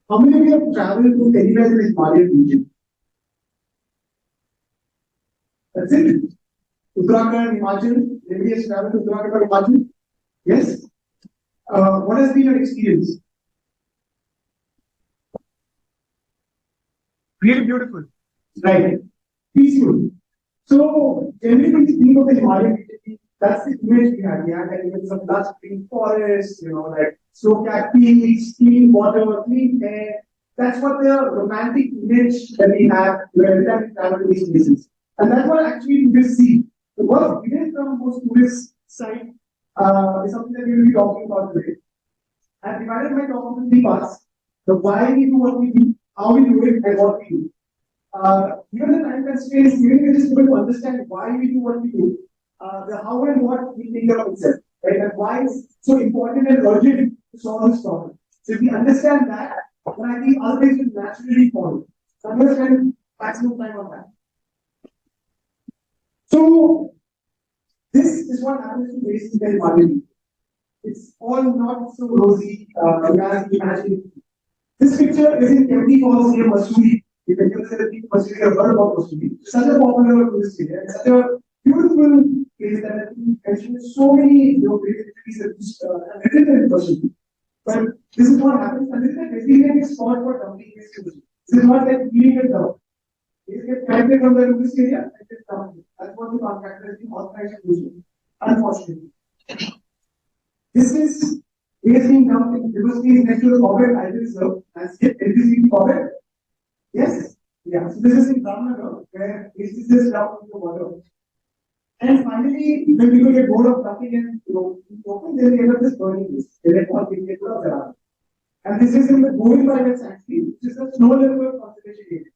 How many of you have traveled to anywhere in the Himalayan region? That's it. Uttarakhand, Himachal. Maybe has traveled to Uttarakhand or Himachal? Yes. What has been your experience? Really beautiful. Right. Peaceful. So, generally, when we think of the Himalayan region, that's the image we have. We have like even some lush green forests, like snow-capped peaks, clean water, clean air. That's what the romantic image that we have every time we travel to these places. And that's what actually tourists see. The work we did from most tourist side is something that we will be talking about today. I've divided my talk into three parts: the why we do what we do, how we do it, and what we do. Given the time constraints, even if we just able to understand why we do what we do, the how and what we take care of itself, right? And why it's so important and urgent to solve this problem. So if we understand that, then I think other things will naturally follow. So I'm going to spend maximum time on that. So this is what happens to waste in marketing. It's all not so rosy as we imagine. This picture is in Kempty Falls near Mussoorie. You can consider Mussoorie or heard about Mussoorie. Such a popular tourist area. It's such a beautiful place that has been mentioned in so many trees and written in Mussoorie. But this is what happens, and this is a designated spot for dumping waste tourism. This is not like cleaning it down. It gets collected from the tourist area and gets dumped. That's what the contractor has been authorized to do. Unfortunately. This is being dumped in universities next to the Corbett Idle Reserve and skip NBC Corbett. Yes? Yeah. So this is in Ramnagar where waste is just dumped into the water. And finally, when people get bored of dumping and then they end up just burning this. They let all things get around. And this is in the Govind Private Sanctuary, which is a snow leopard conservation area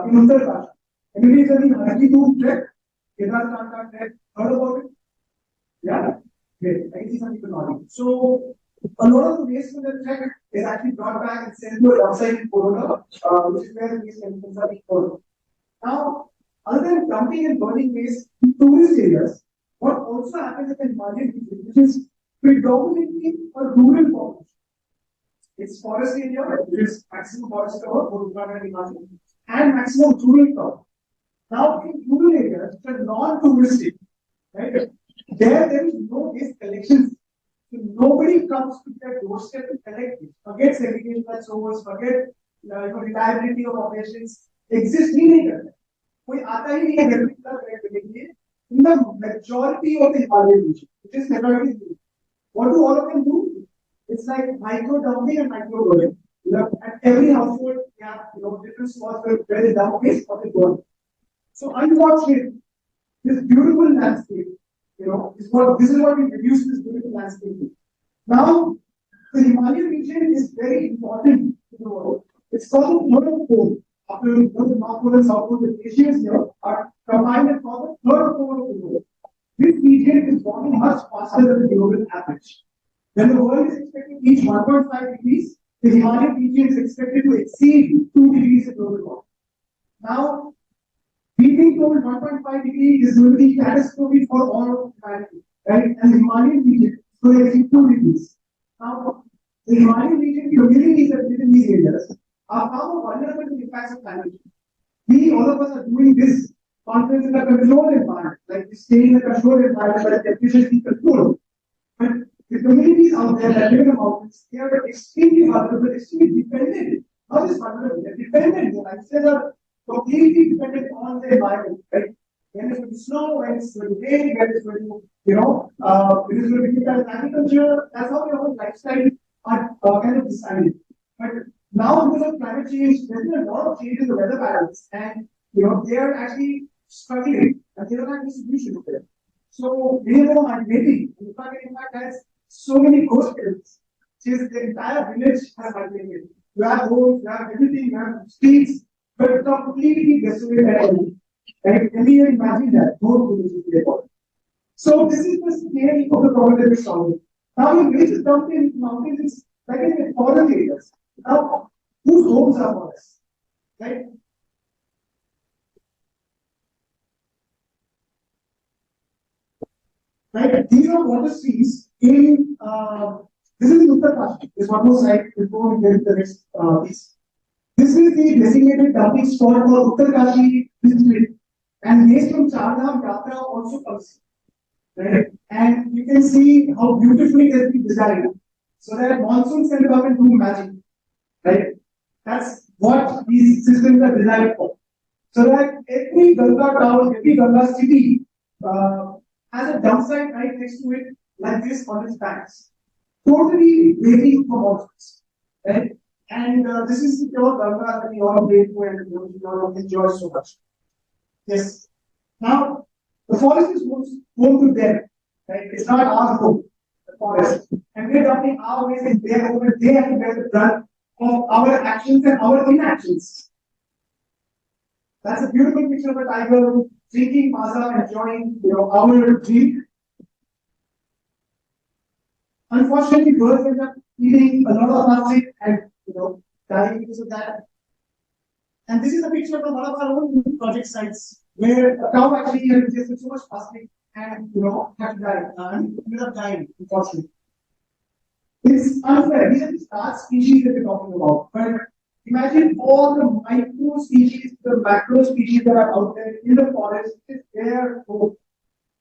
in Uttar Pradesh. Anybody has any Harki trek? Kedarnath trek? Heard about it? Yeah. Great. I can see some people nodding. So, a lot of the waste from the trek is actually brought back and sent to a website in Corona, which is where the waste chemicals are being stored. Now, other than dumping and burning waste in tourist areas, what also happens in the Himalayan region, which is predominantly a rural population. It's forest area, which is maximum forest cover, both Uttarakhand and Himachal, and maximum rural cover. Now, in rural areas, which are non-touristic, right? There is no waste collection. So nobody comes to their doorstep to collect it. Forget segregation at source, forget reliability of operations. Exists in it. कोई आता ही नहीं है घर में collect करने के लिए. In the majority of the Himalayan region, which is majority, what do all of them do? It's like micro dumping and micro burning. At every household, you have different spots where they dump waste or they burn. So unfortunately, this beautiful landscape, this is what we reduce this beautiful landscape to. Now, the Himalayan region is very important to the world. It's called the third pole. After the North Pole and South Pole, the glaciers here are combined and called the third pole of the world. This region is warming much faster than the global average. When the world is expected to reach 1.5 degrees, the Himalayan region is expected to exceed 2 degrees in global warming. Now, being told 1.5 degrees is going to be catastrophic for all of humanity, right? And the Himalayan region is going to exceed 2 degrees. Now, the Himalayan region communities that live in these areas are far more vulnerable to the impacts of climate change. We, all of us, are doing this conference in a controlled environment, like we stay in a controlled environment where the temperature is controlled. But the communities out there that live in the mountains, they are extremely vulnerable, extremely dependent. Not just vulnerable, they're dependent. Their lifestyles are completely dependent on the environment, right? When it's going to snow, when it's going to rain, when it's going to, when it's going to be agriculture, that's how your whole lifestyle are kind of decided. But now, because of climate change, there's been a lot of change in the weather patterns, and they are actually struggling, and they don't have distribution of them. So many of them are migrating. In fact, has so many ghost towns. Since the entire village has migrated. You have roads, you have everything, you have streets, but it's completely desolated. Right? Can you imagine that? No villages there. So this is the scale of the problem that we're solving. Now, in waste is dumped in mountains, it's like in forest areas. Now, whose homes are forests? Right? Right? These are water streams in This is Uttarakhand. There's one more slide before we get to the next piece. This is the designated dumping spot for Uttarakhand district, and waste from Chardham Yatra also comes. Right? And you can see how beautifully it has been designed so that monsoons can come and do magic. Right? That's what these systems are designed for. So that every Ganga town, every Ganga city has a dump site right next to it, like this on its banks. Totally waiting for monsoons. Right? And this is the pure Ganga that we all pray to and we all enjoy so much. Yes. Now, the forest is home to them. Right? It's not our home, the forest. And we're dumping our waste in their home, and they have to bear the brunt of our actions and our inactions. That's a beautiful picture of a tiger drinking maza, enjoying our drink. Unfortunately, birds end up eating a lot of plastic and dying because of that. And this is a picture from one of our own project sites where a cow actually has ingested so much plastic and had to die and ended up dying, unfortunately. It's unfair. These are the star species that we're talking about. But imagine all the micro species, the macro species that are out there in the forest, is their home.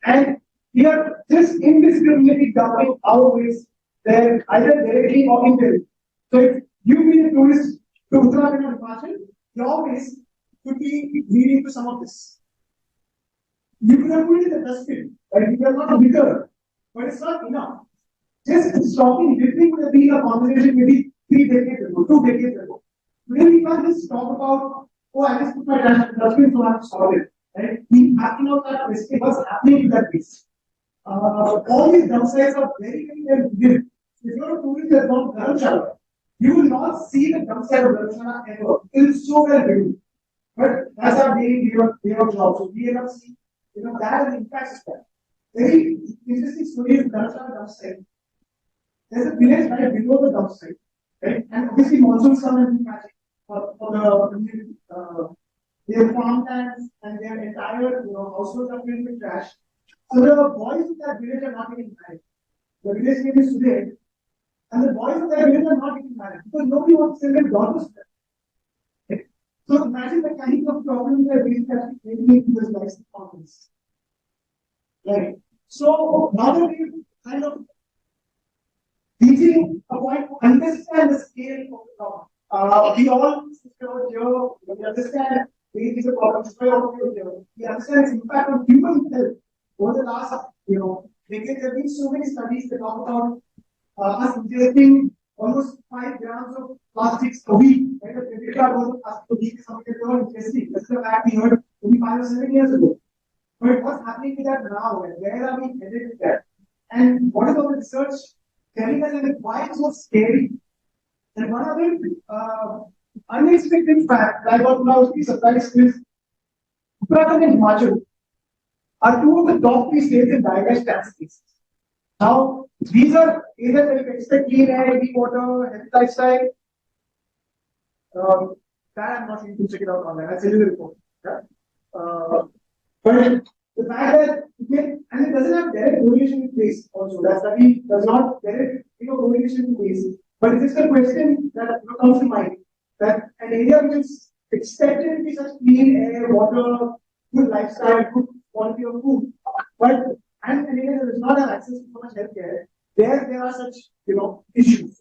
And we are just indiscriminately dumping our waste there, either directly or indirectly. So if you bring a tourist to Uttarakhand or Himachal, your waste could be leading to some of this. You could have put it in the dustbin, right? You are not litter, but it's not enough. Just stopping littering would have been a conversation maybe 3 decades ago, 2 decades ago. Today we can't just talk about, oh, I just put my trash in the dustbin, so I have to solve it. Right? We have to know that what's happening to that waste. All these dump sites are very, very well built. If you're a tourist that's gone to Dharamshala, you will not see the dump site of Dharamshala ever. It is so well built. But that's our daily day of job. So we end up seeing that and impacts that. Very interesting story of Dharamshala dump site. There's a village right below the dump site. Right? And obviously monsoons come and do magic for their farmlands and their entire households are filled with trash. So the boys of that village are not getting married. The village name is today, and the boys of that village are not getting married because nobody wants to send their daughters there. Okay. So imagine the kind of problem that we have creating in this next conference. Right. So now that we've kind of reaching a point to understand the scale of the problem. We all here, we understand there is a problem, we understand its impact on human health. Over the last, decades, there have been so many studies that talk about us ingesting almost 5 grams of plastics a week. Right? A credit card worth of plastic a week is something that we are ingesting. That's the fact we heard only 5 or 7 years ago. But what's happening with that now? And where are we headed with that? And what is our research telling us and why it's so scary? And one other unexpected fact that I got now be surprised is Uttarakhand and Himachal are 2 of the top 3 states in biogas statistics. Now, these are either that you expect clean air, clean water, healthy lifestyle. That I'm not going to check it out online. I'll send you the report. Yeah? But the fact that and it doesn't have direct correlation with waste also. That study does not direct correlation with waste. But it's just a question that comes to mind that an area which is expected to be such clean air, water, good lifestyle, good quality of food, but and an area that does not have access to so much healthcare, there are such issues.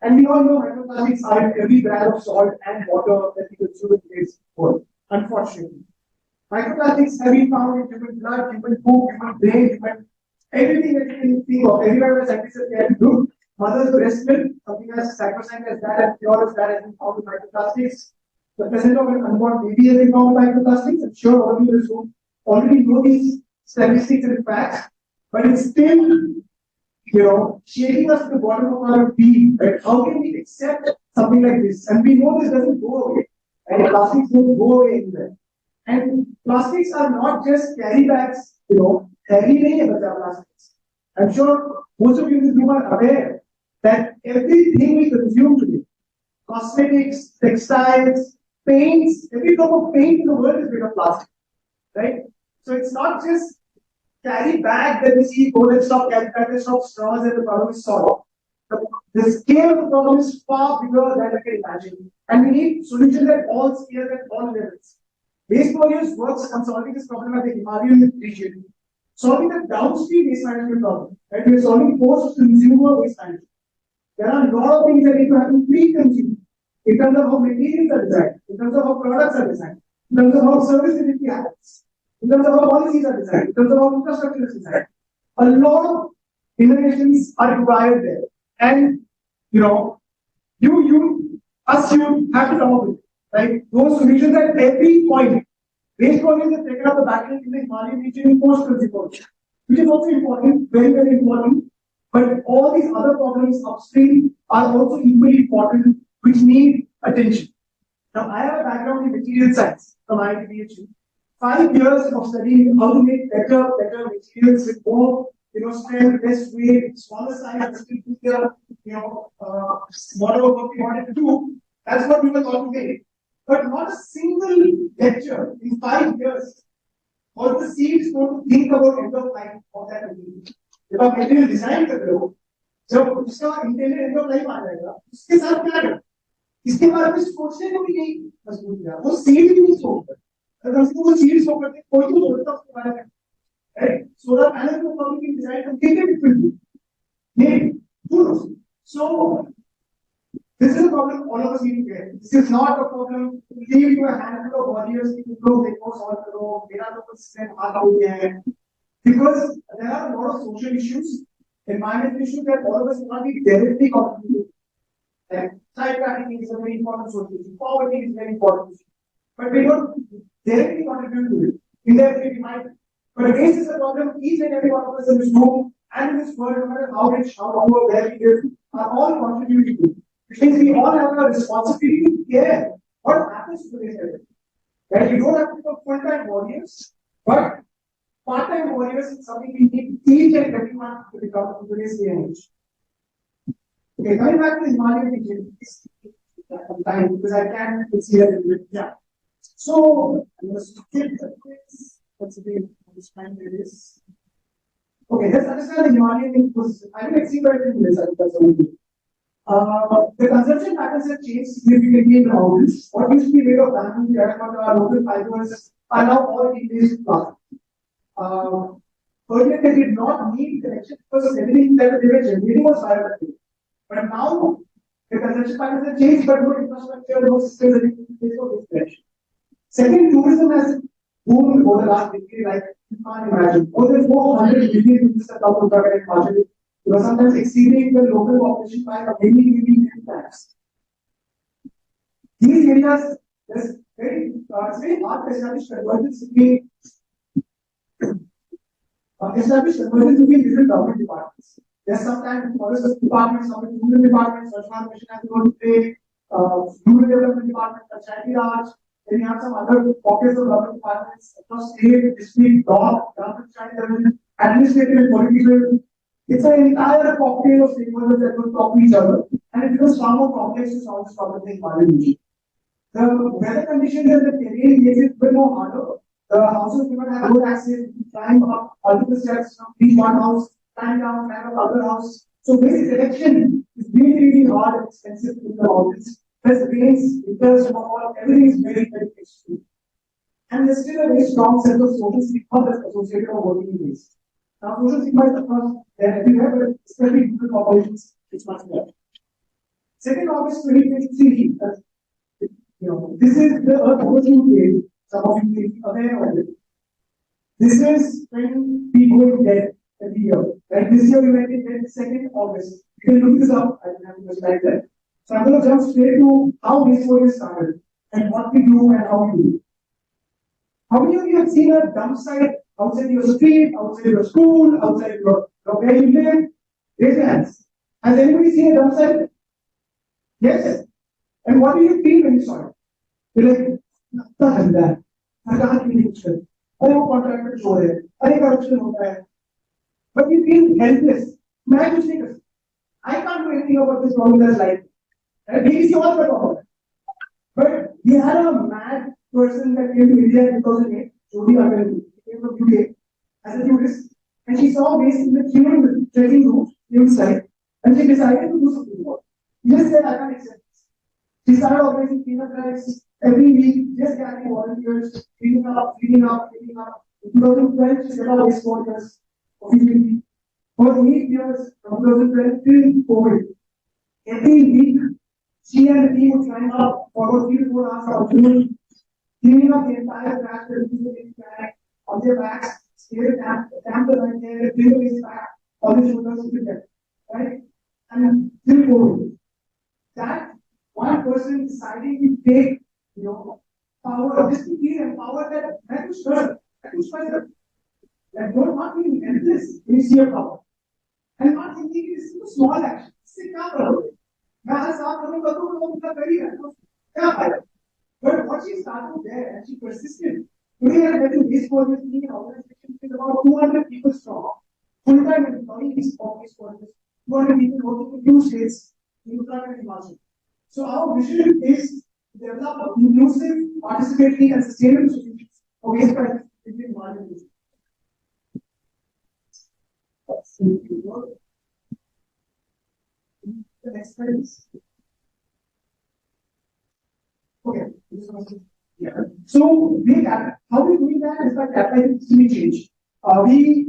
And we all know microplastics are in every gram of salt and water that we consume in today's world. Unfortunately, microplastics have been found in human blood, human poop, human brain, human everything that you can think of. Everywhere where scientists can do. Mother's breast milk, something as sacrosanct as that, and pure as that has been found with microplastics. The present of an unborn baby has been found with microplastics. I'm sure all of you in this room already know these statistics and facts, but it's still, shaking us to the bottom of our being. Right? How can we accept something like this? And we know this doesn't go away. And plastics don't go away anywhere. And plastics are not just carry bags, carry plastics. I'm sure most of you in this room are aware that everything we consume today, cosmetics, textiles, paints, every type of paint in the world is made of plastic. Right? So it's not just carry bag that we see, let's stop carry bag, let's stop straws and the problem is solved. The scale of the problem is far bigger than I can imagine. And we need solutions at all scales, at all levels. Waste volumes works on solving this problem at the Himalayan region. Solving the downstream waste management problem. Right? We are solving post-consumer waste management. There are a lot of things that need to happen pre-consumer. In terms of how materials are designed, in terms of how products are designed, in terms of how service delivery happens, in terms of how policies are designed, in terms of how infrastructure is designed. A lot of innovations are required there. And you have to come up with it. Right? Those solutions at every point. Waste volumes have taken up the battle in the Himalayan region post-consumer, which is also important, very, very important. But all these other problems upstream are also equally important, which need attention. Now, I have a background in material science from IPLA. 5 years of studying how to make better materials with more, strength, less weight, smaller size, whatever work we wanted to do. That's what we were taught to make. But not a single lecture in 5 years was the seeds going to think about end of life of that material. जब आप material design कर रहे हो, जब उसका intended end of life आ जाएगा, उसके साथ क्या करना? इसके बारे में सोचने को भी नहीं मजबूर किया, वो सीड भी नहीं सोचता। अगर उसको वो सीड सो करते, कोई तो सोचता उसके बारे में, राइट? सोलर पैनल को कभी design completely differently. Maybe who knows? So this is a problem all of us need to get. This is not a problem leave to a handful of warriors who देखो solve करो, मेरा तो कुछ step आता हो गया है. Because there are a lot of social issues, environmental issues that all of us cannot be directly contributing. Like child trafficking is a very important social issue, poverty is a very important issue. But we don't directly contribute to it. Indirectly we might. But against this problem, each and every one of us in this room and in this world, no matter how rich, how poor, where we live, are all contributing to it. Which means we all have a responsibility to care what happens to this area. Right? You don't have to become full-time warriors, but part-time warriors is something we need each and everyone to become in today's day and age. Okay, coming back to the Himalayan region, because I can see that a little bit. Yeah. So, I'm going to skip the quiz. Let's see if understand where it is. Okay, let's understand the Himalayan ecosystem. I will explain it in this. The consumption patterns have changed significantly in the mountains. What used to be made of bamboo, terracotta, local fibers are now all replaced with plastic. Earlier they did not need connection because everything that they were generating was biomaterial. But now the consumption patterns have changed, but no infrastructure, no systems, everything is based on this connection. Second, tourism has boomed over the last decade like you can't imagine. More than 400 million tourists have come to Uttarakhand and Himachal, sometimes exceeding the local population by many times. These areas, there's very hard to establish convergence between different government departments. There's sometimes forest departments, some rural departments, Swachh Mission has to play, rural development department, Panchayati Raj. Then you have some other pockets of government departments across state, district, block, government, administrative and political. It's an entire cocktail of stakeholders that will talk to each other, and it becomes far more complex to solve this problem in Himalayan region. The weather conditions and the terrain makes it a bit more harder. The houses do not have good access, climb up multiple steps, reach one house, climb down, climb up other house. So basic selection is really hard and expensive in the mountains. There's rains, winters, snowfall, everything is very extreme. And there's still a very strong sense of social stigma that's associated with working in waste. Now, social stigma is, of course, there everywhere, but especially in rural populations, it's much more. 2nd August 2023, this is the Earth Overview Day. Some of you may be aware of it. This is when we go in debt every year. Right? This year we went in debt 2nd August. You can look this up, I don't have to slide that. So I'm going to jump straight to how this work started and what we do and how we do it. How many of you have seen a dump site outside your street, outside your school, outside your where you live? Raise your hands. Has anybody seen a dump site? Yes? And what do you feel when you saw it? You're like, लगता है अंदर, सरकार की नहीं कुछ अरे वो contractor छोड़ है, अरे करप्शन होता है, but you feel helpless. मैं कुछ नहीं कर सकता. I can't do anything about this problem that's life. And he is all the problem. But we had a mad person that came to India in 2008, Jodi Agarwal, came from UK as a tourist, and she saw waste in the queue in the trekking route, site, and she decided to do do something about it. He just said, I can't accept this. He started organizing cleanup drives every week, just gathering volunteers, cleaning up. In 2012, she set up wastewater officially. For 8 years, from 2012 till COVID, every week, she and the team would climb up for about 3 to 4 hours afternoon, cleaning up the entire trash that is on their backs, scale camp the right there, bring the waste back, all the shoulders to them, right? And till COVID, that one person deciding to take, power, just to be empowered that is sure, that don't not being helpless when you see a problem. And not thinking it is a small action. Sit down, but what she started there and she persisted. Today, I have been wastewater being an organization with about 200 people strong, full-time employees of wastewater, 200 people working in 2 states, in Uttarakhand and Himachal. So our vision is to develop inclusive, participatory, and sustainable solutions for waste management in market. The next slide is. Okay. Yeah. So how we doing that is by catalyzing systemic change. We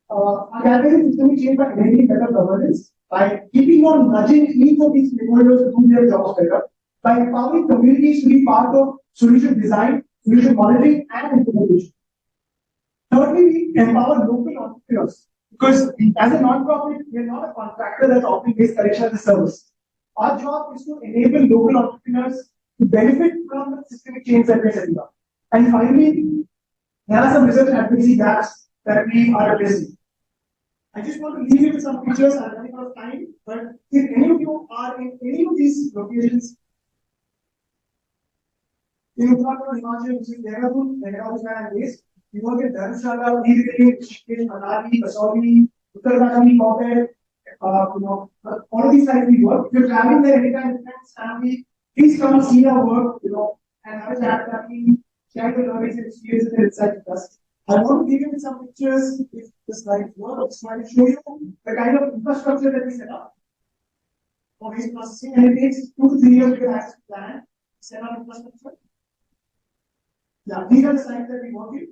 are catalyzing systemic change by enabling better governance, by keeping on nudging each of these stakeholders to do their jobs better, by empowering communities to be part of solution design, solution monitoring, and implementation. Thirdly, we empower local entrepreneurs. Because as a non-profit, we are not a contractor that's offering waste collection as a service. Our job is to enable local entrepreneurs to benefit from the systemic change that we're setting up. And finally, there are some research advocacy gaps that we are addressing. I just want to leave you with some pictures. I'm running out of time, but if any of you are in any of these locations, in Uttarakhand, Himachal, which is Dehradun, and waste, you work in Dharamshala, Rishikesh, Manali, Kasauli, Uttarakhand, Koppal, all of these sites we work. If you're traveling there anytime, friends, family, please come and see our work, and have a chat with me, share your learnings and experiences and insights with us. I want to give you some pictures if the slides work. So I will show you the kind of infrastructure that we set up for waste processing, and it takes 2 to 3 years to get access to plan, set up infrastructure. Yeah, these are the sites that we work in.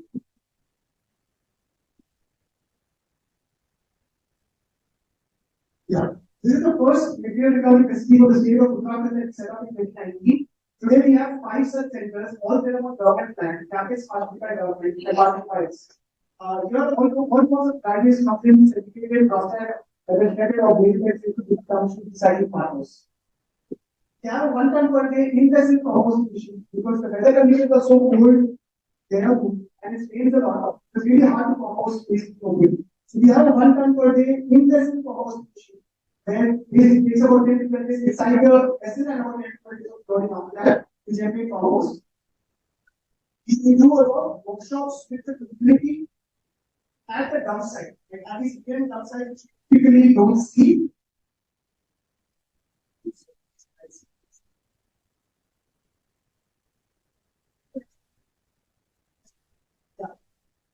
Yeah, this is the first material recovery facility for the state of Uttarakhand that set up in 2019. Today we have 5 such centers, all there on government land, campus funded by government, and partnered by us. Here are all of graduates, companies, educated, process, administrative, or maintenance into the township deciding partners. They have a 1 ton per day intensive composting machine because the weather conditions are so cold, and it rains a lot. It's really hard to compost waste locally. So we have a 1 ton per day intensive composting machine. Then it takes about 10 to 12 days inside the vessel and about 10 to 12 days of burning after that to generate compost. We do a lot of workshops with the community at the dump site. Like at these different dump sites, which typically don't see.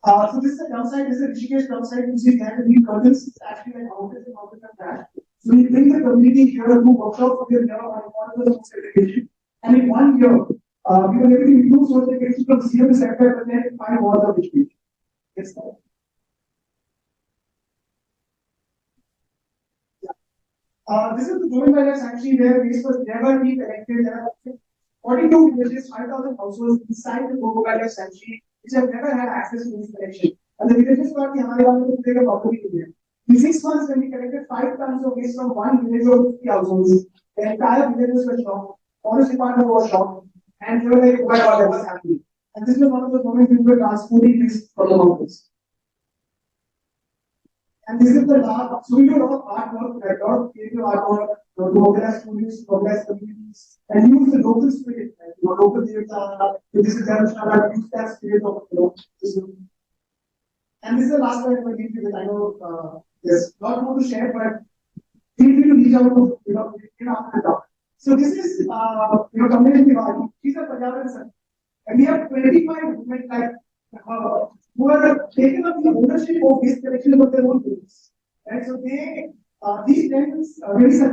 So this is a dump site, this is a Rishikesh dump site, you see there the curtains, it's actually like mountains and mountains of trash. So we bring the community here to workshops for their year on the segregation. And in 1 year, we were able to improve source segregation from 0 to 75% in 5 walls of Rishikesh. Yes, sir. This is the Golden Valley sanctuary where waste was never being collected. There are 42 villages, 5,000 households inside the Golden Valley sanctuary, which have never had access to this collection. And the villages thought that we will take a property in there. In 6 months, when we collected 5 tons of waste from 1 village of 50 households, the entire villages were shocked. Forest department was shocked, and they were like, "Oh my God, what's happening?" And this was one of the moments we were transporting waste from the mountains. And this is the last. So we do a lot of artwork, like a lot of creative artwork, to mobilize students, to mobilize communities, and use the local spirit, like, local theatre. This is Dharamshala, use that spirit of And this is the last one I'm going to leave you with. I know there's a lot more to share, but feel free to reach out to after the talk. So this is community Diwali. She's a Punjabi son. And we have 25 women like who are taken up the ownership of waste collection of their own business. Right? So they These tents,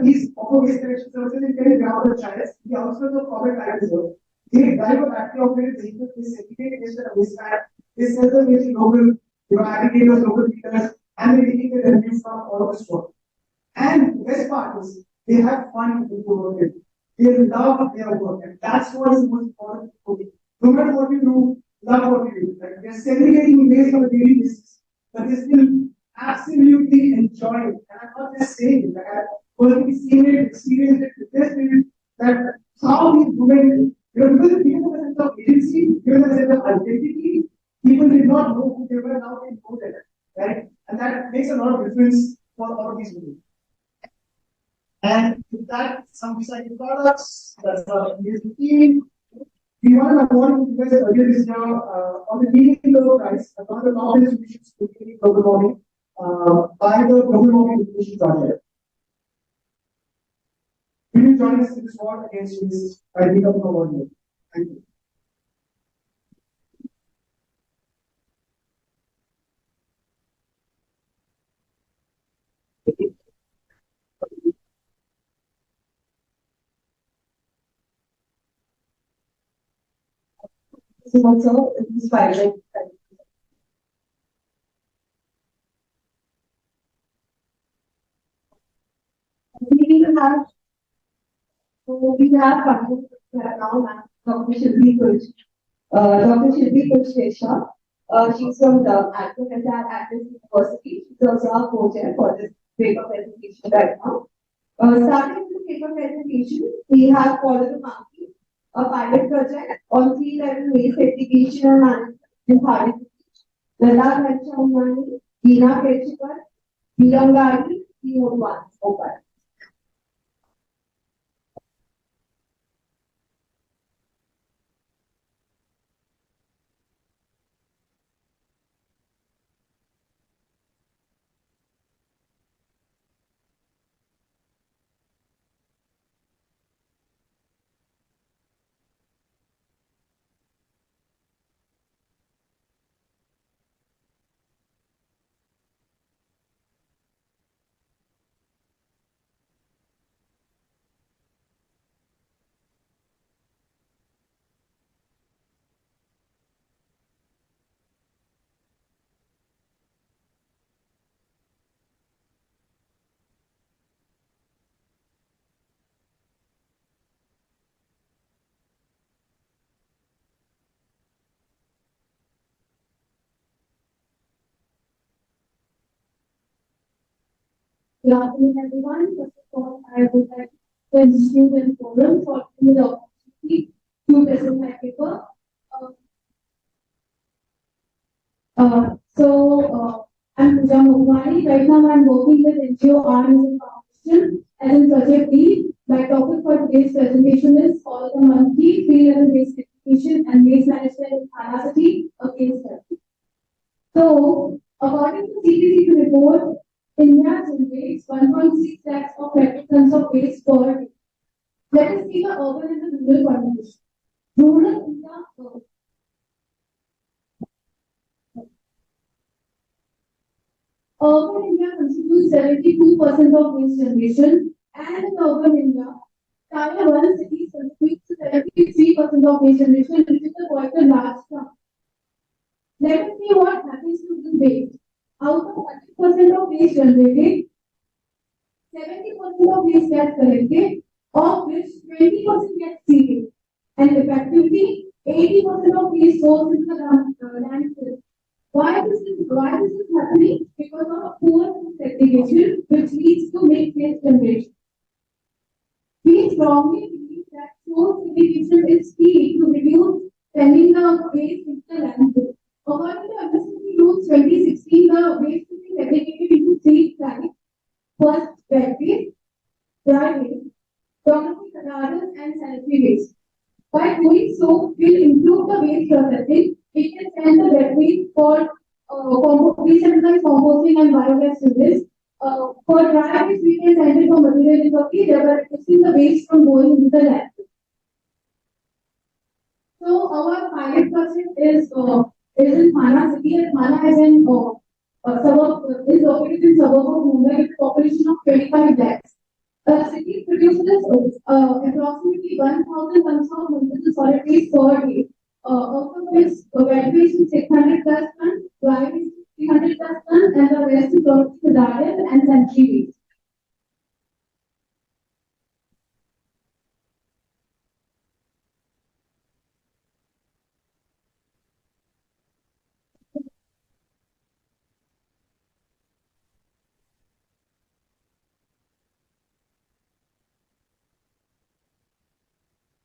these offer waste collection services in very ground channels, the outskirts of corporate land reserve. They drive a battery operated vehicle, they segregate waste at a waste plant, they sell the waste to local aggregators, local dealers, and they take the revenues from all of the store. And the best part is they have fun with the work. They love their work, and that's what is most important for me. No matter what you do, love what you do. Like they're segregating waste on a daily basis, but they still absolutely enjoy it. And I'm not just saying it, like I've personally seen it, experienced it, witnessed it, that how these women, because given them a sense of agency, given them a sense of identity, people did not know who they were, now they know that, right? And that makes a lot of difference for all of these women. And with that, some recycled products, that's our engagement team. We want to award you guys earlier this year on the leading global prize, one of the top institutions to leading global warming by the Global Warming Education Project. Will you join us in this war against waste by becoming a warrior? Thank you. This is also inspiring. We have now Dr. Shilpi Kulshrestha. She's from the IPLA at this university. She's also our co-chair for this paper presentation right now. Starting with the paper presentation, we have followed the monkey, a pilot project on sea-level waste segregation and management in Bharat. Lata Ghanchamani, Deena Kechikar, Vilangari, T1, Mumbai. Good afternoon, everyone. First of all, I would like to introduce the forum for the opportunity to present my paper. I'm Pooja Mugwani. Right now, I'm working with NGO Arms and Foundation as a project lead. My topic for today's presentation is Follow the Monkey, Sea-Level Waste Education and Waste Management in Thana City, a case study. So, according to CPC report, India generates 1.6 lakhs of metric tons of waste per day. Let us see the urban and the rural contribution. Rural India, urban India contributes 72% of waste generation, and in urban India, Tier 1 cities contribute to 73% of waste generation, which is quite a large sum. Let us see what happens to this waste. Out of 100% of waste generated, 70% of waste gets collected, of which 20% gets treated, and effectively 80% of waste goes into the landfill. Why this is happening? Because of poor segregation, which leads to mixed waste generation. We strongly believe that source segregation is key to reduce sending the waste into the landfill. According to MSCP rules 2016, the waste is segregated into three types. First, wet waste, dry waste, domestic hazardous, and sanitary waste. By doing so, we'll improve the waste processing. We can send the wet waste for decentralized composting and biogas units. For dry waste, we can send it for material recovery, thereby reducing the waste from going into the landfill. So our pilot project is in Thana City, and Thana is in is located in suburb of Mumbai with a population of 25 lakhs. The city produces approximately 1,000 tons of municipal solid waste per day, out of which wet waste is 600 plus tons, dry waste is 300 plus tons, and the rest is hazardous and sanitary waste.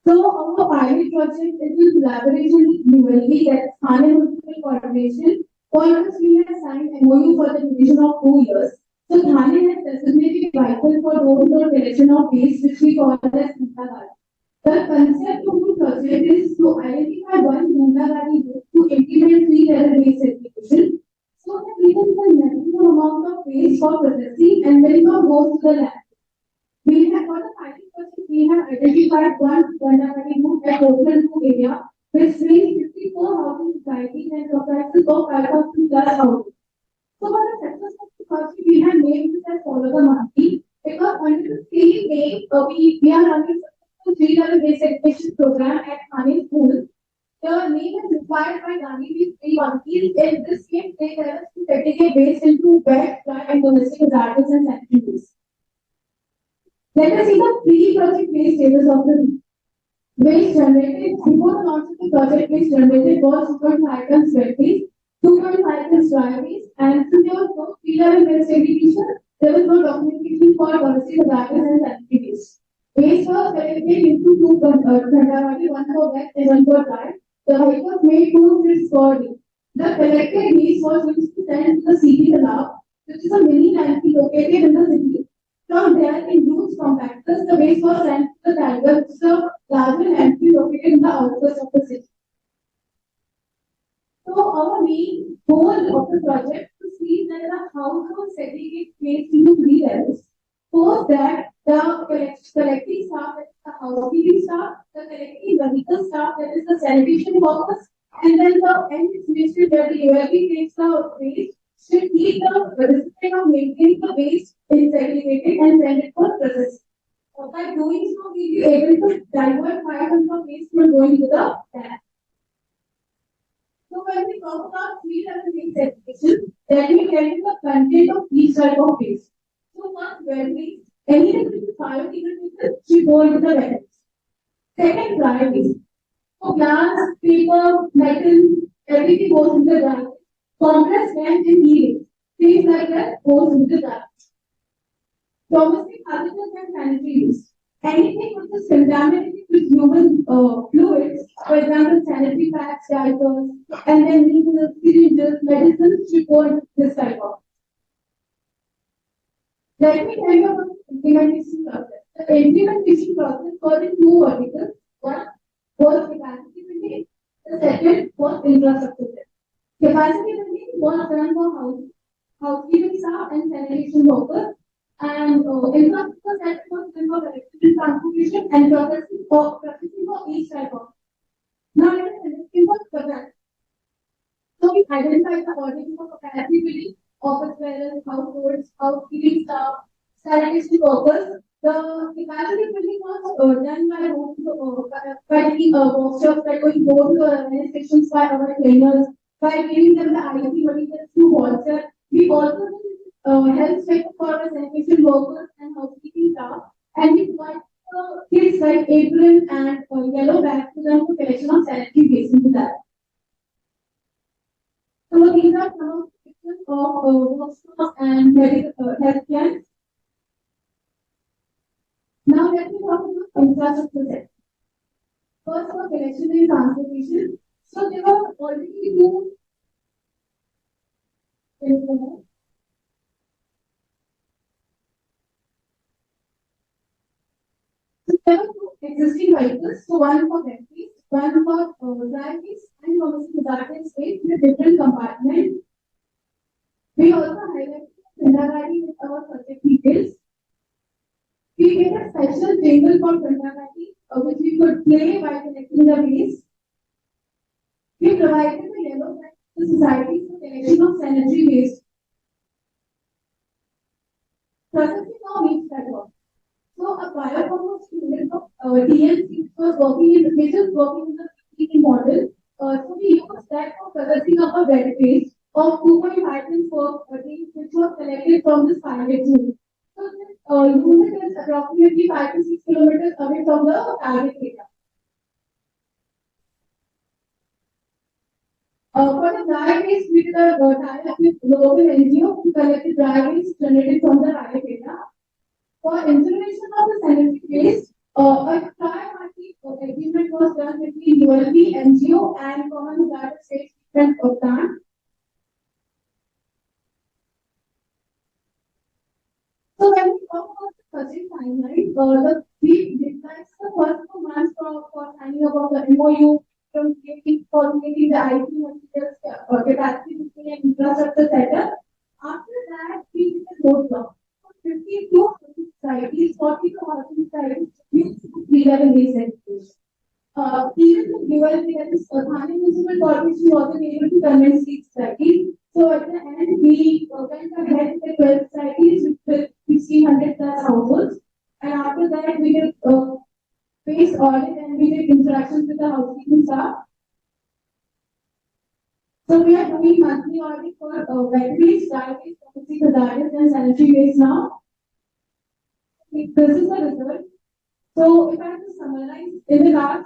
So our pilot project is in collaboration with ULB, that's Thane Municipal Corporation, for which we have signed MOU for the duration of 2 years. So Thane has designated vehicle for door-to-door collection of waste, which we call as Mundagadi. The concept of the project is to identify one Mundagadi route to implement three-level waste segregation, so that we can get maximum amount of waste for processing and then it goes to the land. We have got a pilot project. We have identified one Gandavati route at Oakland area, which brings 54 housing societies and comprises of 5,000 plus houses. So for the success of the project, we have named this as Follow the Monkey because under the same name, we are running a three-level waste segregation program at Thane School. The name is inspired by Gandhi's three monkeys. In this case, they tell us to segregate waste into wet, dry, and domestic hazardous and sanitary waste. Let us see the pre-project waste status of the waste generated. Before the launch of the project, waste generated was 2.5 tons wet waste, 2.5 tons dry waste, and since there was no three-level waste segregation, there was no documentation for domestic hazardous and sanitary waste. Waste was collected into two Gandavati, one for wet and one for dry. The vehicles made 2 trips per day. The collected waste was used to send to the city Talab, which is a mini landfill located in the city. From there, in huge compactors, the waste was sent to the Tiger, which is a larger landfill located in the outskirts of the city. So, our main goal of the project is to see that how to segregate waste into 3 levels. First, that the collecting staff, that is the housekeeping staff, the collecting vehicle staff, that is the sanitation workers, and then the end destination where the ULB takes the waste should keep the discipline of maintaining the waste in segregated and send it for processing. By doing so, we will be able to divert 5 tons of waste from going to the tank. So when we talk about three-level waste segregation, then we get into the content of each type of waste. So first, wet waste, anything which is biodegradable should go into the wet waste. Second, dry waste. So glass, paper, metal, everything goes into the dry waste. Compressed and e-waste, things like that goes into the dry waste. Domestic hazardous and sanitary waste. Anything which is contaminated with human fluids, for example, sanitary pads, diapers, and then needles, syringes, medicines should go into this type of. Let me tell you about the implementation process. The implementation process was in 2 verticals. One was capacity building, the second was infrastructure building. Capacity building was done for housekeeping staff and sanitation workers, and infrastructure set was done for electricity transportation and processing for each type of. Now let us understand what capacity. So we identified the origin of capacity building, office bearers, households, housekeeping staff, sanitation workers. The capacity building was done by the workshops that were door to the stations by our trainers, by giving them the IT materials through WhatsApp. We also did health check for the sanitation workers and housekeeping staff, and we provide kits like apron and yellow bags to them for collection of sanitary waste into that. So these are some of the pictures of workshops and health plans. Now let me talk about infrastructure sector. First for collection and transportation. So there were already 2 existing vehicles, so one for wet waste, one for dry waste, and domestic hazardous waste with different compartments. We also highlighted Gandavati with our project details. We made a special jingle for Gandavati, which we could play while collecting the waste. We provided the yellow bag to societies for collection of sanitary waste. Processing now means that work. So a biocompost unit of TLC was which is working in the PPE model. So we use that for processing of a wet waste of 2.5 tons per day, which was collected from this pilot unit. So this unit is approximately 5 to 6 kilometers away from the target area. For the dry waste, we did a tie-up with local NGO to collect the dry waste generated from the pilot area. For incineration of the sanitary waste, a tri-party agreement was done between ULP, NGO, and Common Water State Treatment Plant. So when we talk about the project timeline, we discussed the first 2 months for signing about the MOU, from formulating the IT materials, capacity building and infrastructure setup. After that, we did the roadblock. 52 societies, 42 housing societies used to pre-level based education. Even the ULP, that is Thane Municipal Corporation, wasn't able to convince these societies. So at the end, we went ahead with the 12 societies with 1,600 plus households. And after that, we did face audit and we did interactions with the housekeeping staff. So we are doing monthly audit for wet waste, dry waste, domestic hazardous and sanitary waste now. This is the result. So if I have to summarize, in the last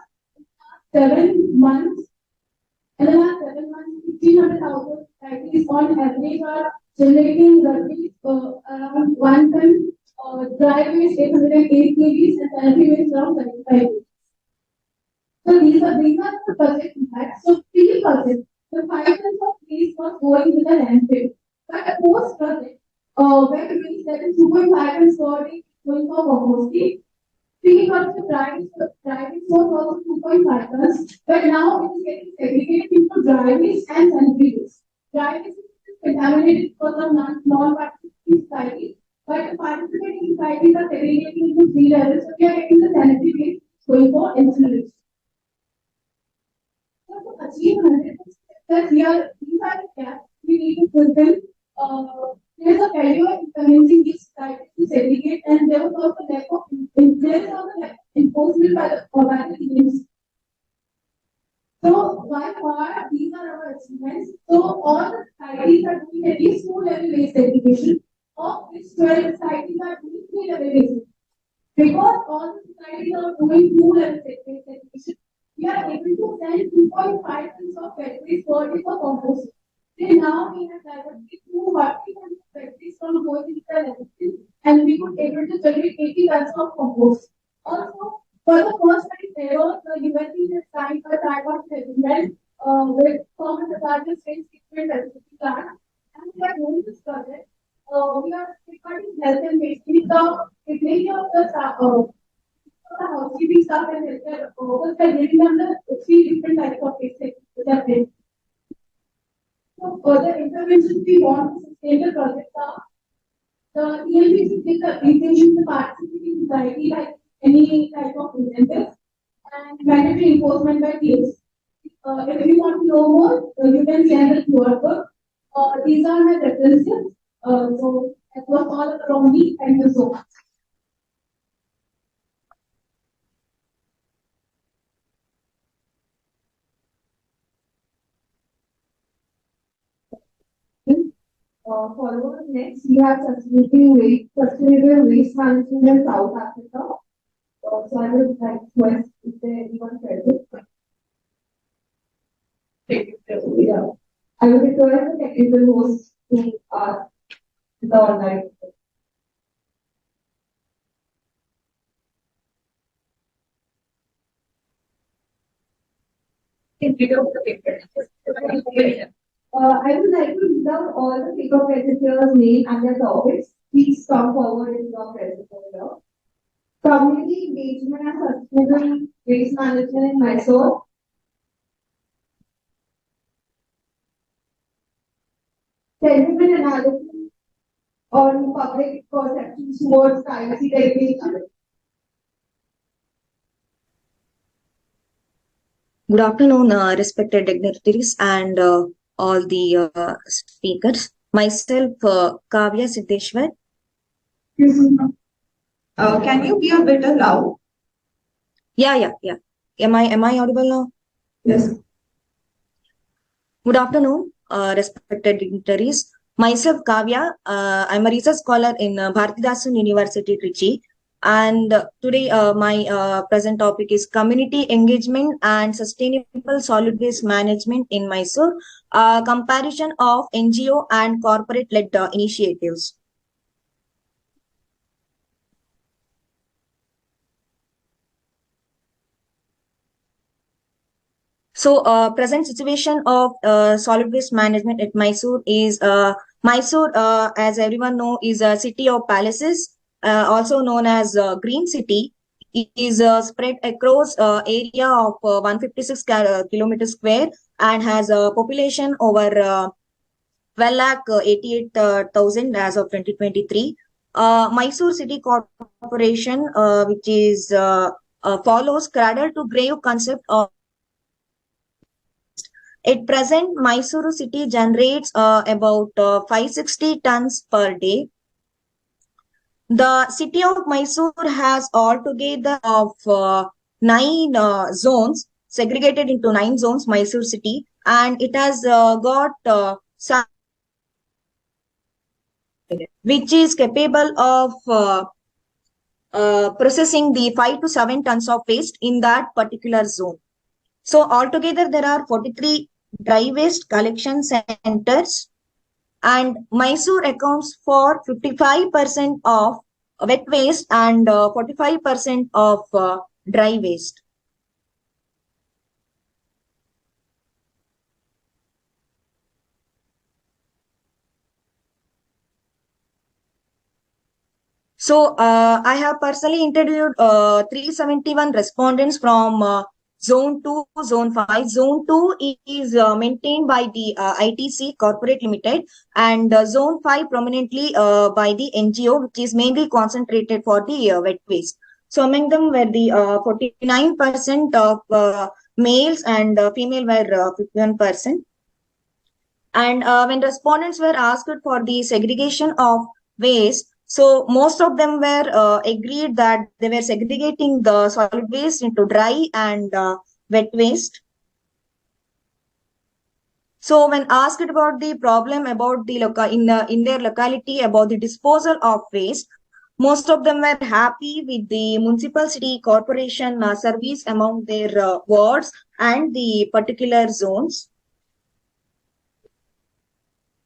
7 months, 1,500 households societies on average are generating roughly around 1 ton, dry waste 808 kgs and sanitary waste around 75 kgs. So these are the project impacts. So pre-project, the 5 tons of waste was going to the landfill. But post-project, wet waste that is 2.5 tons per day going for composting. Pre-project dry waste was also 2.5 tons, but now it is getting segregated into dry waste and sanitary waste. Dry waste is contaminated because of non-participating societies, but the participating societies are segregating into 3 levels, so we are getting the sanitary waste going for incineration. So to achieve 100%, these are the gaps we need to fulfill. There is a failure in convincing these societies to segregate, and there was also lack of enforcement by the teams. So by far, these are our achievements. So all the societies are doing at least 2-level waste segregation, of which 12 societies are doing 3-level waste. Because all the societies are doing 2-level segregation, we are able to send 2.5 tons of wet waste per day for composting. Till now, we have diverted 240 tons of wet waste from going into the landfill, and we could able to generate 80 tons of compost. Also, for the first time ever, the ULP has signed a tripartite agreement with Common Hazardous Waste Treatment Plant, and we are doing this project. We are regarding health and safety. The many of the housekeeping staff and healthcare workers are getting on the 3 different types of waste which are there. So further interventions we want to sustain the project are the ELP should take the intention to participating society like any type of incentive and mandatory enforcement by teams. If you want to know more, you can share the QR code. These are my references. So that was all from me. Thank you so much. Forward next, we have sustainable waste management in South Africa. So I would like to request if there anyone present. Yeah. I would request the technical host to ask the online. I would like to read out all the paper presenters' name and their topics. Please come forward if you are present over here. Community engagement and sustainable waste management in Mysore. Sentiment analysis on public perceptions towards privacy regulation. Good afternoon, respected dignitaries and all the speakers. Myself, Kavya Siddeshwar, Can you be a bit loud? Yeah. Am I audible now? Yes. Good afternoon, respected dignitaries. Myself, Kavya. I'm a research scholar in Bharatidasan University, Trichy. And today, my present topic is community engagement and sustainable solid waste management in Mysore, comparison of NGO and corporate-led initiatives. So, present situation of solid waste management at Mysore is Mysore, as everyone know, is a city of palaces, also known as Green City. It is spread across area of 156 kilometers square and has a population over 12 lakh 88,000 as of 2023. Mysore City Corporation, which is follows cradle to grave concept of. At present, Mysuru city generates about 560 tons per day. The city of Mysore has altogether of 9 zones, segregated into 9 zones, Mysore city, and it has got which is capable of processing the 5 to 7 tons of waste in that particular zone. So altogether, there are 43 dry waste collection centers, and Mysore accounts for 55% of wet waste and 45% of dry waste. So I have personally interviewed 371 respondents from Zone 2, Zone 5. Zone 2 is maintained by the ITC Corporate Limited, and Zone 5 prominently by the NGO, which is mainly concentrated for the wet waste. So among them were the 49% of males and female were 51%. And when respondents were asked for the segregation of waste, so most of them were agreed that they were segregating the solid waste into dry and wet waste. So when asked about the problem about the in their locality about the disposal of waste, most of them were happy with the municipal city corporation service among their wards and the particular zones.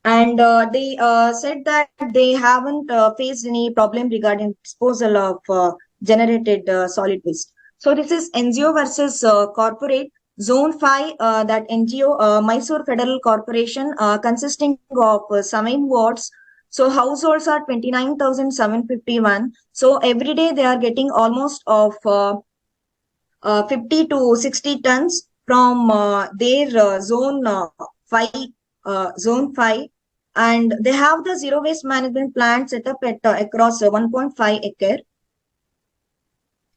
And they said that they haven't faced any problem regarding disposal of generated solid waste. So this is NGO versus corporate. Zone 5, that NGO, Mysore Federal Corporation, consisting of 7 wards. So households are 29,751. So every day they are getting almost of 50 to 60 tons from their zone 5, zone 5. And they have the zero waste management plant set up at across 1.5 acre.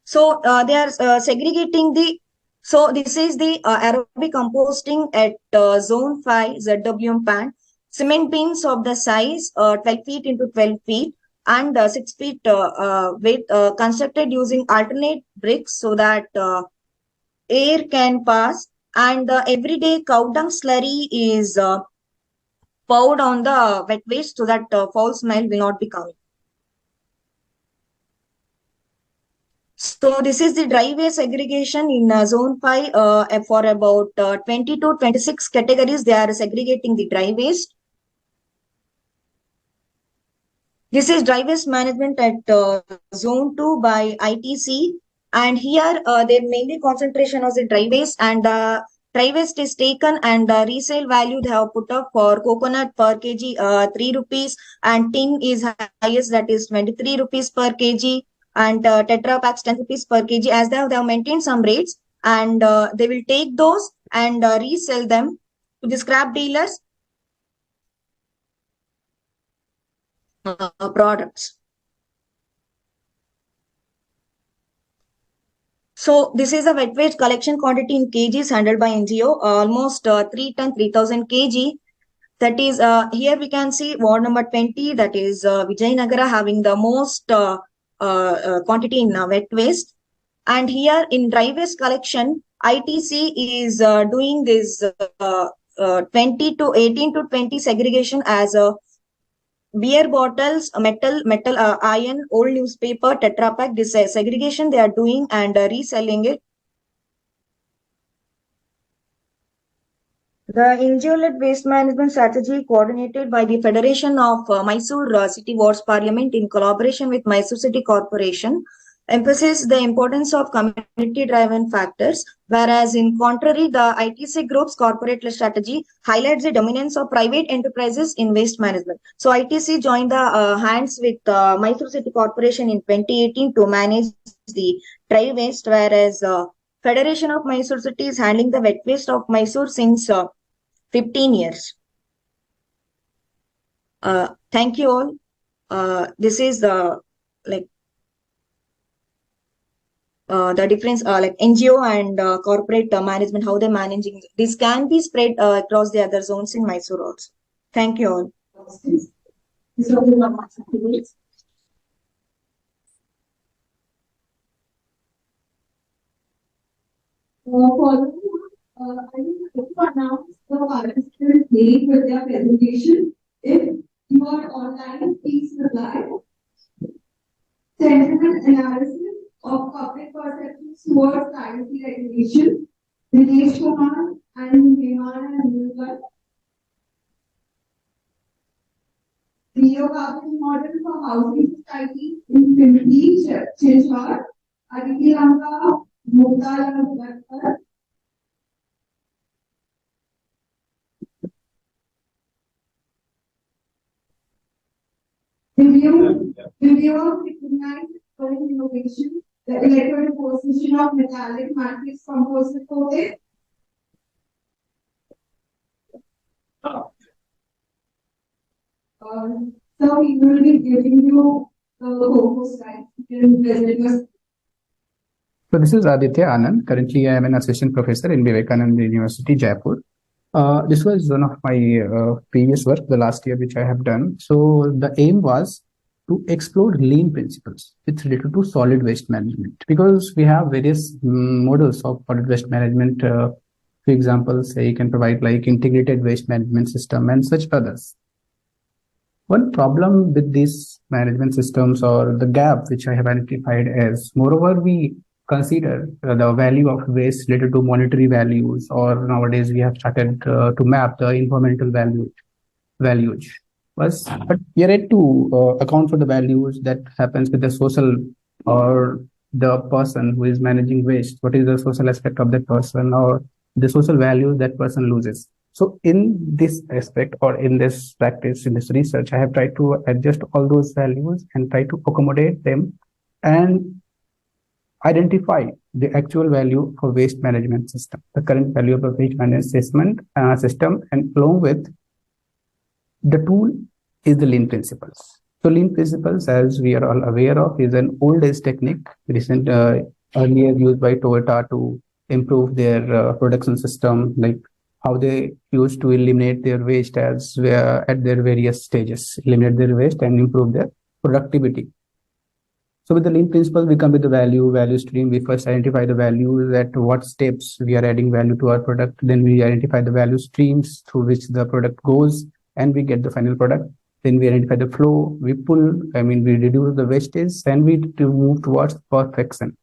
So they are segregating the. So this is the aerobic composting at zone 5 ZWM plant. Cement bins of the size 12 feet into 12 feet and 6 feet width, constructed using alternate bricks so that air can pass. And everyday cow dung slurry is poured on the wet waste so that foul smell will not be coming. So this is the dry waste segregation in zone 5 for about 20 to 26 categories. They are segregating the dry waste. This is dry waste management at zone 2 by ITC. And here their mainly concentration was the dry waste, and dry waste is taken and resale value they have put up for coconut per kg 3 rupees, and tin is highest, that is 23 rupees per kg, and tetra packs 10 rupees per kg. As they have maintained some rates, and they will take those and resell them to the scrap dealers products. So this is the wet waste collection quantity in kgs handled by NGO, almost 3 ton 3000 kg. That is, here we can see ward number 20, that is Vijayanagara, having the most quantity in wet waste. And here in dry waste collection, ITC is doing this 20 to 18 to 20 segregation as beer bottles, metal iron, old newspaper, Tetra Pak. This segregation they are doing and reselling it. The NGO-led waste management strategy coordinated by the Federation of Mysore City Wards Parliament in collaboration with Mysore City Corporation emphasizes the importance of community-driven factors, whereas in contrary, the ITC group's corporate strategy highlights the dominance of private enterprises in waste management. So ITC joined the hands with Mysore City Corporation in 2018 to manage the dry waste, whereas Federation of Mysore City is handling the wet waste of Mysore since 15 years. Thank you all. This is the difference like NGO and corporate management, how they're managing. This can be spread across the other zones in Mysore also. Thank you all. I will like to announce the participants' name with their presentation. If you are online, please reply. Sentiment analysis of public perceptions towards privacy regulation. Dinesh Kumar and Hemana Nilkar. Radiocarbon model for housing society in Shilpi, Cheshwar. Aditi Ranga, Mukta. Review of recognized innovation, the electrode position of metallic matrix composite coating. So we will be giving you the whole slide. So this is Aditya Anand. Currently, I am an assistant professor in Vivekananda University, Jaipur. This was one of my previous work, the last year which I have done. So the aim was to explore lean principles with related to solid waste management, because we have various models of solid waste management. For example, say you can provide like integrated waste management system and such others. One problem with these management systems, or the gap which I have identified, is moreover we consider the value of waste related to monetary values, or nowadays we have started to map the environmental values. But we are yet to account for the values that happens with the social, or the person who is managing waste. What is the social aspect of that person, or the social value that person loses? So in this aspect, or in this practice, in this research, I have tried to adjust all those values and try to accommodate them and identify the actual value for waste management system, the current value of the waste management system, and along with the tool is the lean principles. So lean principles, as we are all aware of, is an old age technique, earlier used by Toyota to improve their production system, like how they used to eliminate their waste as at their various stages, eliminate their waste and improve their productivity. So with the lean principle, we come with the value stream. We first identify the values, at what steps we are adding value to our product. Then we identify the value streams through which the product goes, and we get the final product. Then we identify the flow, we we reduce the wastage, and we move towards perfection.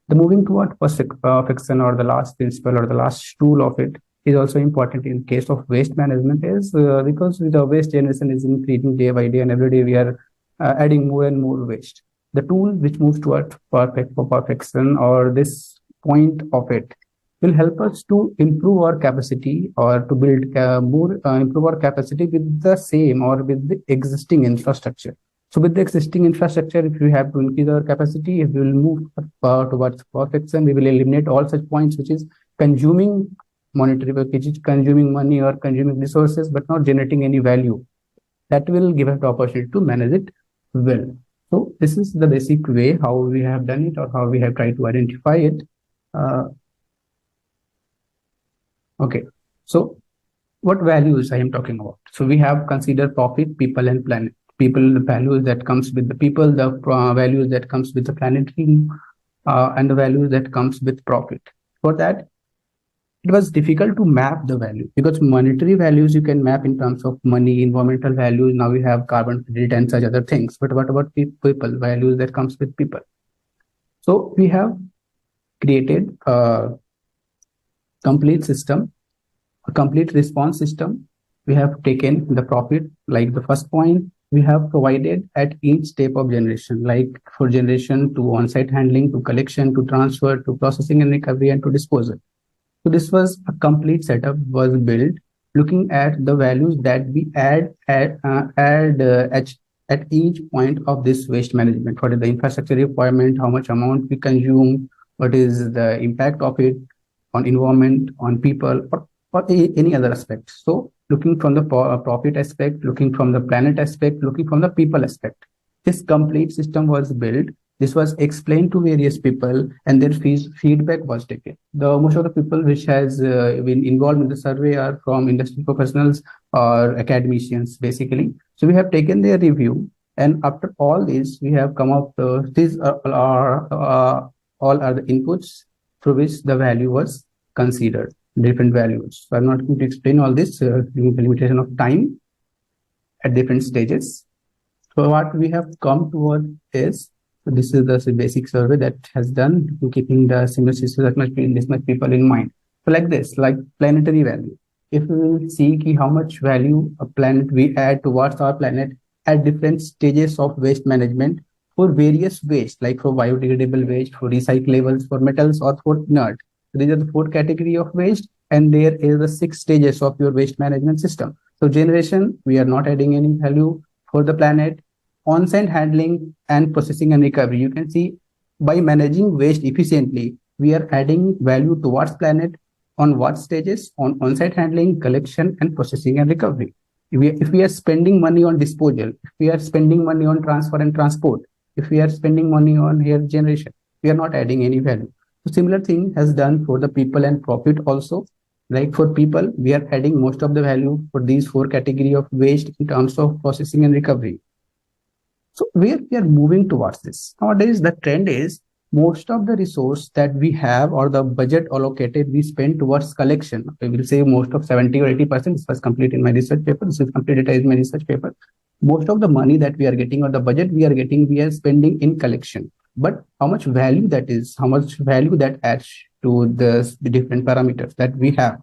The moving towards perfection, or the last principle, or the last tool of it, is also important in case of waste management, is because the waste generation is increasing day by day, and every day we are adding more and more waste. The tool which moves towards perfection, or this point of it, will help us to improve our capacity, or to build improve our capacity with the same, or with the existing infrastructure. So with the existing infrastructure, if we have to increase our capacity, if we will move towards perfection, we will eliminate all such points which is consuming monetary, which is consuming money or consuming resources, but not generating any value. That will give us the opportunity to manage it well. So this is the basic way how we have done it, or how we have tried to identify it. Okay, so what values I am talking about. So we have considered profit, people, and planet. People, the values that comes with the people, the values that comes with the planetary, and the values that comes with profit. For that, it was difficult to map the value because monetary values you can map in terms of money, environmental values. Now we have carbon credit and such other things. But what about people, values that comes with people? So we have created a complete system, a complete response system. We have taken the profit, like the first point, we have provided at each step of generation, like for generation to on-site handling, to collection, to transfer, to processing and recovery, and to disposal. So this was a complete setup was built looking at the values that we add at each point of this waste management. What is the infrastructure requirement? How much amount we consume? What is the impact of it on environment, on people, or any other aspect? So looking from the profit aspect, looking from the planet aspect, looking from the people aspect. This complete system was built. This was explained to various people, and their feedback was taken. Most of the people which has been involved in the survey are from industry professionals or academicians, basically. So we have taken their review, and after all this, we have come up. These are all are the inputs through which the value was considered. Different values. So I'm not going to explain all this due to the limitation of time at different stages. So what we have come toward is, so this is the basic survey that has done, keeping the similar systems that much this much people in mind. So like this, like planetary value. If we will see how much value a planet we add towards our planet at different stages of waste management for various waste, like for biodegradable waste, for recyclables, for metals, or for inert. So these are the 4 category of waste, and there is the 6 stages of your waste management system. So generation, we are not adding any value for the planet. On-site handling and processing and recovery. You can see by managing waste efficiently, we are adding value towards planet on what stages? On on-site handling, collection, and processing and recovery. If we are spending money on disposal, if we are spending money on transfer and transport, if we are spending money on hair generation, we are not adding any value. So similar thing has done for the people and profit also. Like for people, we are adding most of the value for these 4 category of waste in terms of processing and recovery. So where we are moving towards this nowadays, the trend is most of the resource that we have or the budget allocated, we spend towards collection. I will say most of 70 or 80%. This was complete in my research paper. This is completed in my research paper. Most of the money that we are getting or the budget we are getting, we are spending in collection. But how much value that is, how much value that adds to the different parameters that we have.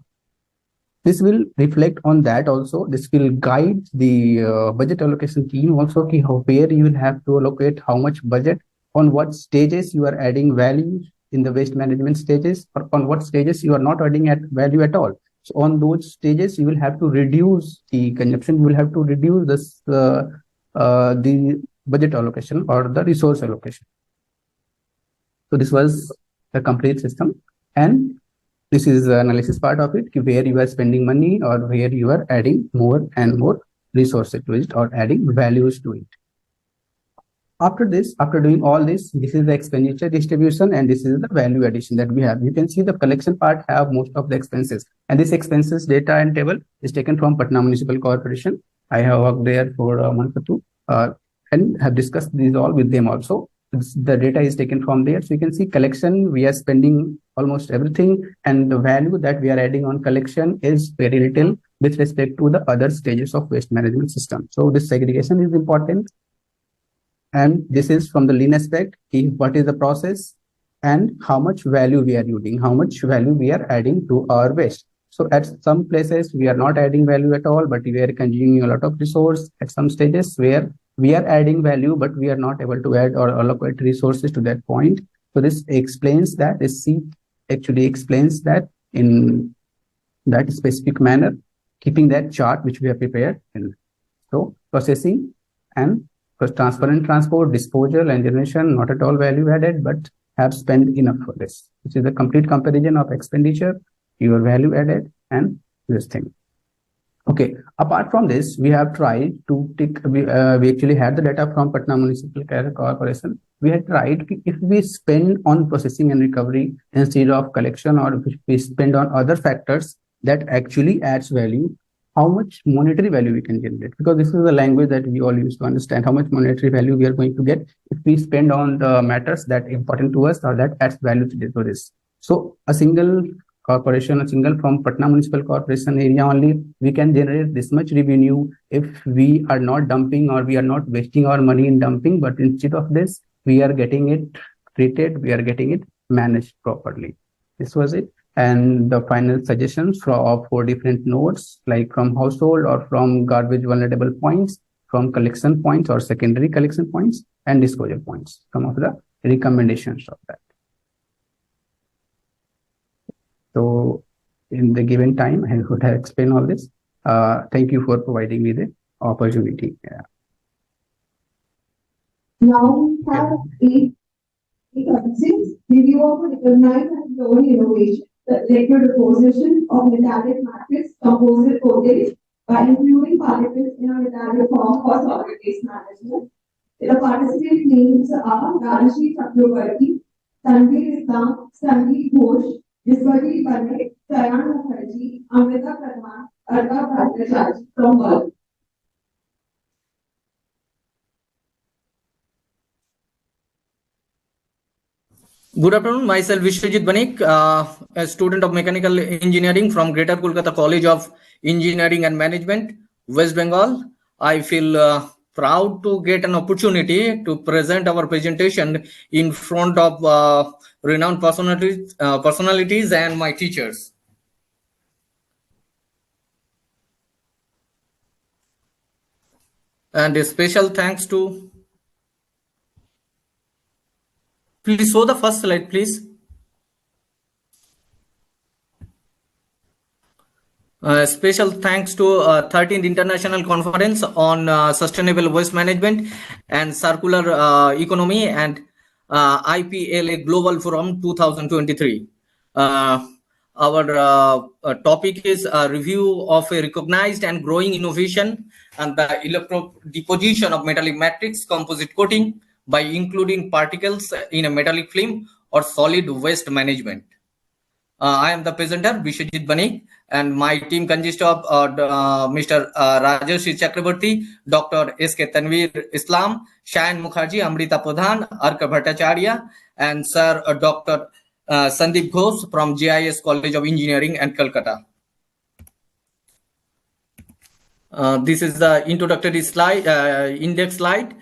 This will reflect on that also. This will guide the budget allocation team also, where you will have to allocate how much budget, on what stages you are adding value in the waste management stages, or on what stages you are not adding value at all. So on those stages, you will have to reduce the consumption, you will have to reduce this, the budget allocation or the resource allocation. So this was the complete system. And this is the analysis part of it, where you are spending money or where you are adding more and more resources to it or adding values to it. After this, after doing all this, this is the expenditure distribution and this is the value addition that we have. You can see the collection part have most of the expenses, and this expenses data and table is taken from Patna Municipal Corporation. I have worked there for a month or two and have discussed these all with them also. The data is taken from there. So you can see collection, we are spending almost everything, and the value that we are adding on collection is very little with respect to the other stages of waste management system. So this segregation is important. And this is from the lean aspect, what is the process and how much value we are using, how much value we are adding to our waste. So at some places we are not adding value at all, but we are consuming a lot of resource. At some stages where we are adding value, but we are not able to add or allocate resources to that point. So this explains that, this C actually explains that in that specific manner, keeping that chart which we have prepared. So processing and transfer and transport, disposal and generation, not at all value added, but have spent enough for this. Which is the complete comparison of expenditure, your value added, and this thing. Okay, apart from this, we have tried to take, we actually had the data from Patna Municipal Corporation. We had tried if we spend on processing and recovery instead of collection, or if we spend on other factors that actually adds value, how much monetary value we can generate, because this is the language that we all use to understand how much monetary value we are going to get if we spend on the matters that are important to us or that adds value to this. So a single corporation, a single from Patna Municipal Corporation area only, we can generate this much revenue if we are not dumping or we are not wasting our money in dumping, but instead of this, we are getting it treated, we are getting it managed properly. This was it. And the final suggestions of 4 different nodes, like from household or from garbage vulnerable points, from collection points or secondary collection points, and disposal points. Some of the recommendations of that. So in the given time, I would have explained all this. Thank you for providing me the opportunity. Yeah. Now we have eight review of recognized and global innovation, the electrodeposition of metallic matrix composite coatings by including particles in a metallic form for solid waste management. The participating names are Rajashi Chakravarti, Tanvir Islam, Sandeep Ghosh, Jiswati Panek, Sayan Mukherjee, Amrita Karma, Arka Bhattacharya from World. Good afternoon, myself Vishwajit Banik, a student of mechanical engineering from Greater Kolkata College of Engineering and Management, West Bengal. I feel proud to get an opportunity to present our presentation in front of renowned personalities and my teachers. And a special thanks to, please show the first slide, please. Special thanks to 13th International Conference on Sustainable Waste Management and Circular Economy and IPLA Global Forum 2023. Our topic is a review of a recognized and growing innovation and the electrodeposition of metallic matrix composite coating by including particles in a metallic film or solid waste management. I am the presenter, Vishwajit Banik, and my team consists of Mr. Rajashi Chakravarti, Dr. S.K. Tanvir Islam, Sayan Mukherjee, Amrita Pradhan, Arka Bhattacharya, and Sir Dr. Sandeep Ghosh from GIS College of Engineering and Calcutta. This is the introductory slide, index slide.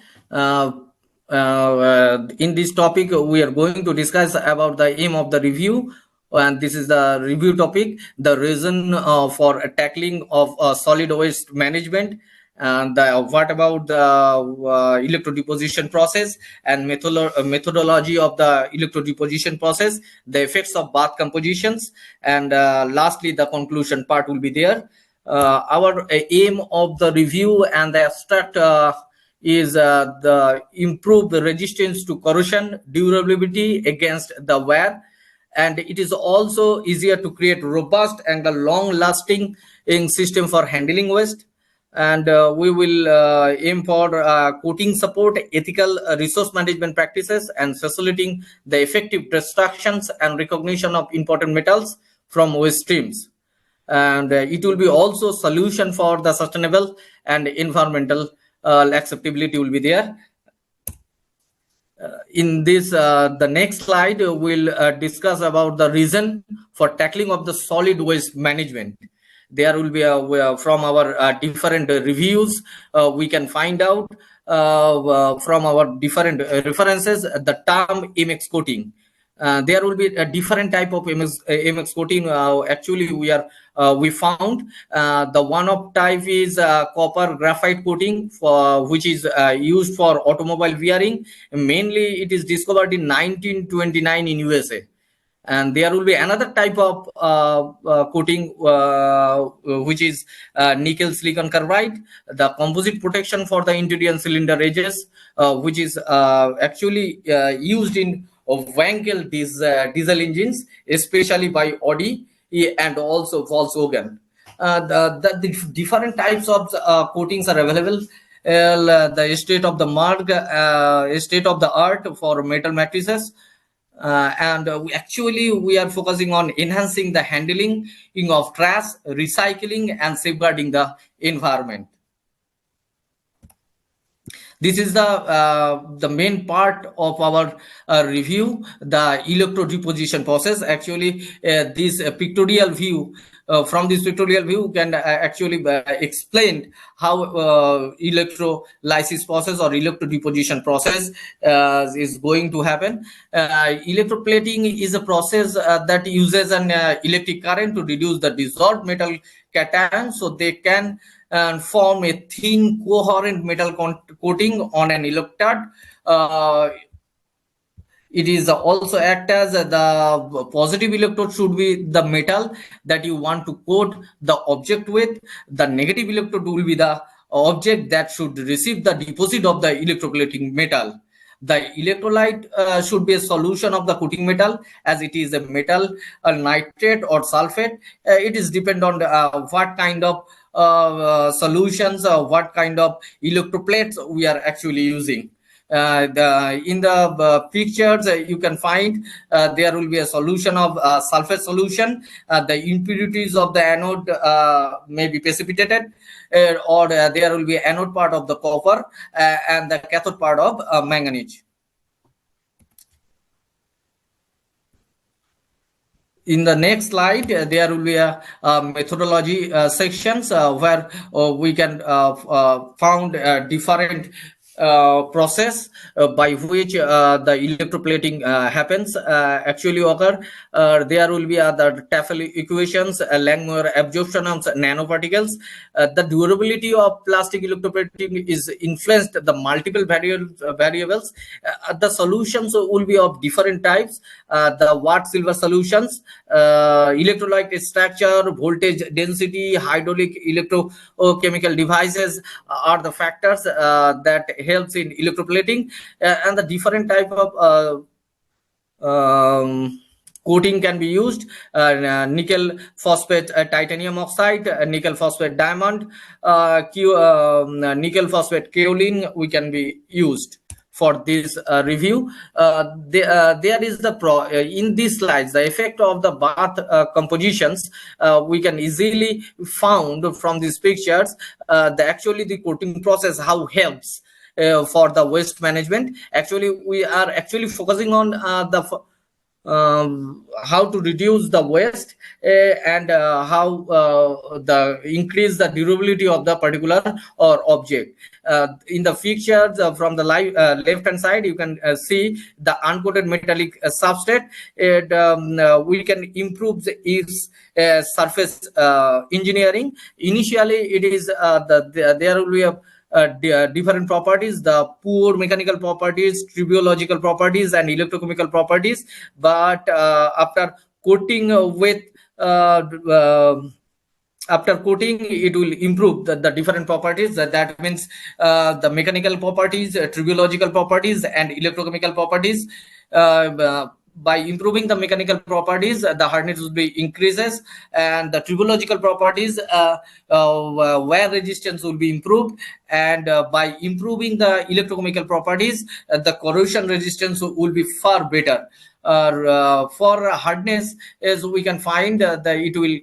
In this topic, we are going to discuss about the aim of the review. And this is the review topic, the reason for tackling of solid waste management, and what about the electrodeposition process and methodology of the electrodeposition process, the effects of bath compositions, and lastly the conclusion part will be there. Our aim of the review and the abstract is the improve the resistance to corrosion, durability against the wear, and it is also easier to create robust and a long-lasting system for handling waste. And we will aim for coating support, ethical resource management practices, and facilitating the effective destructions and recognition of important metals from waste streams. And it will be also solution for the sustainable and environmental acceptability will be there. In this, the next slide will discuss about the reason for tackling of the solid waste management. There will be from our different reviews, we can find out from our different references the term MX coating. There will be a different type of MX coating. Actually, we found the one of type is copper graphite coating, which is used for automobile wearing. Mainly, it is discovered in 1929 in USA. And there will be another type of coating, which is nickel silicon carbide, the composite protection for the interior cylinder edges, which is actually used in Wankel diesel engines, especially by Audi and also Volkswagen. The different types of coatings are available. The state of the art for metal matrices. Actually we are focusing on enhancing the handling of trash, recycling, and safeguarding the environment. This is the main part of our review, the electrodeposition process. Actually, this pictorial view, from this pictorial view can actually explain how electrolysis process or electrodeposition process is going to happen. Electroplating is a process that uses an electric current to reduce the dissolved metal cation so they can form a thin coherent metal coating on an electrode. It is also act as the positive electrode should be the metal that you want to coat the object with. The negative electrode will be the object that should receive the deposit of the electroplating metal. The electrolyte should be a solution of the coating metal, as it is a metal, a nitrate or sulfate. It is depend on what kind of solutions, what kind of electroplates we are actually using. In the pictures you can find there will be a solution of sulfate solution. The impurities of the anode may be precipitated, or there will be anode part of the copper and the cathode part of manganese. In the next slide, there will be a methodology sections where we can found different process by which the electroplating happens actually occur. There will be other Tafel equations, Langmuir absorption of nanoparticles. The durability of plastic electroplating is influenced the multiple variables. The solutions will be of different types. The Watt silver solutions, electrolyte structure, voltage density, hydraulic electrochemical devices are the factors that helps in electroplating, and the different type of coating can be used. Nickel phosphate titanium oxide, nickel phosphate diamond, nickel phosphate kaolin we can be used for this review. There is the in these slides the effect of the bath compositions. We can easily found from these pictures actually the coating process how helps for the waste management. Actually we are actually focusing on how to reduce the waste and how the increase the durability of the particular or object. In the pictures from the left hand side you can see the uncoated metallic substrate. We can improve its surface engineering. Initially it is there will be a different properties, the poor mechanical properties, tribological properties, and electrochemical properties. But after coating with after coating it will improve the different properties. That means the mechanical properties, tribological properties, and electrochemical properties. By improving the mechanical properties, the hardness will be increases, and the tribological properties, wear resistance will be improved, and by improving the electrochemical properties, the corrosion resistance will be far better. For hardness, as we can find that it will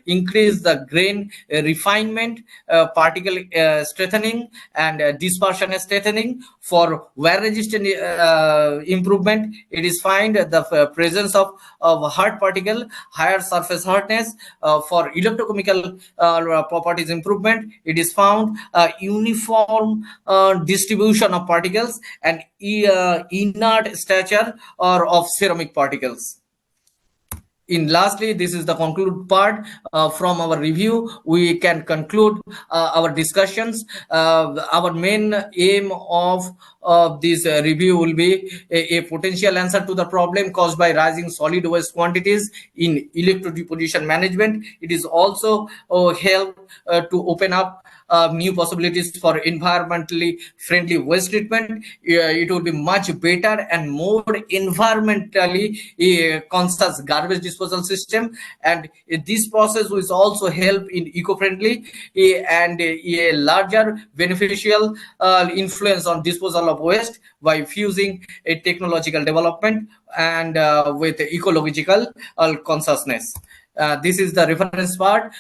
increase the grain refinement, particle strengthening, and dispersion strengthening. For wear resistant improvement, it is find the presence of hard particle, higher surface hardness. For electrochemical properties improvement, it is found uniform distribution of particles and inert stature or of ceramic particles. Lastly, this is the conclude part from our review. We can conclude our discussions. Our main aim of this review will be a potential answer to the problem caused by rising solid waste quantities in electrodeposition management. It is also help to open up new possibilities for environmentally friendly waste treatment. It will be much better and more environmentally conscious garbage disposal system, and this process will also help in eco-friendly and a larger beneficial influence on disposal of waste by fusing a technological development and with ecological consciousness. This is the reference part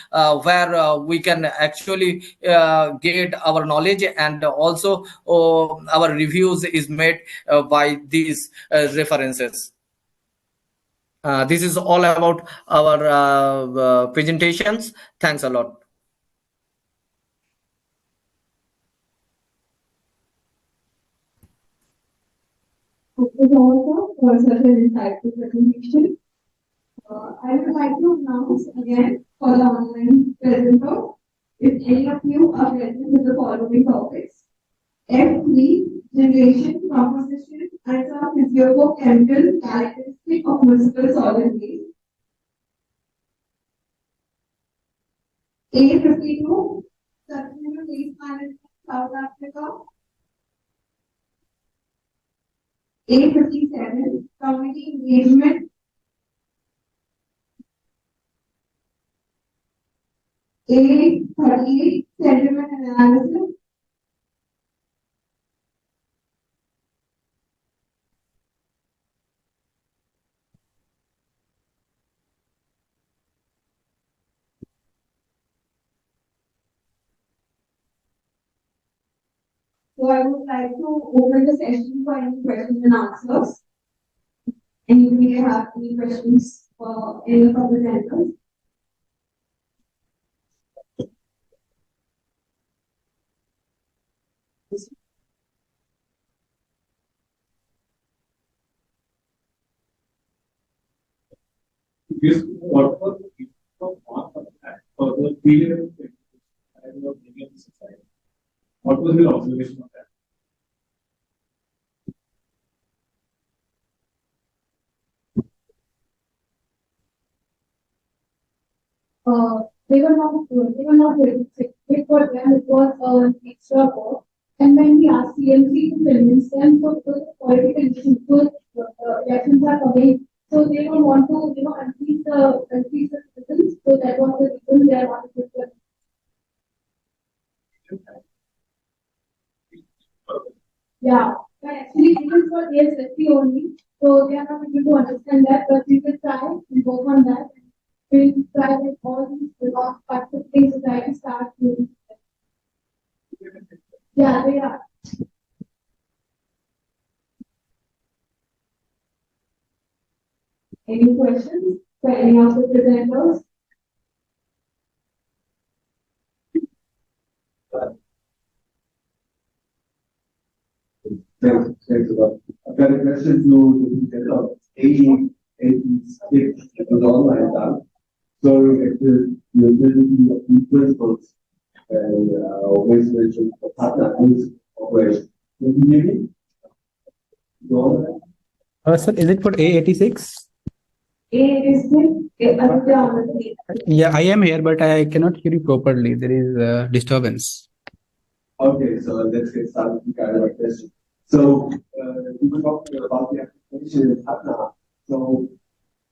where we can actually get our knowledge, and also our reviews is made by these references. This is all about our presentations. Thanks a lot. Thank you also for such an insightful presentation. I would like to announce again for the online presenter, if any of you are present with the following topics: F3, generation, composition, and some physicochemical characteristic of municipal solid waste. A52, sustainable waste management, South Africa. A57, community engagement. A38, sentiment analysis. So I would like to open the session for any questions and answers. Anybody may have any questions for any of the presenters? What was the mark of that for the period of Indian society? What was your observation of that? They were not very sick. For them, it was an extra work. And when we asked CMC to convince them, so because the quality conditions, because elections are coming, so they don't want to, increase the citizens. So that was the reason they are not able to. Yeah, but actually, this is for ASFP only, so they are not able to understand that. But we will try and work on that. We'll try with all these parts of things to try to start doing. Yeah, they are. Any questions for any of the presenters? Thanks a lot. I've got a question to the A86 was online done. So if the ability of the principles and waste management for partner operation. Can you hear me? Sir, is it for A86? Yeah, I am here, but I cannot hear you properly. There is disturbance. Okay, so let's get started with kind of a question. So we were talking about the application in Patna. So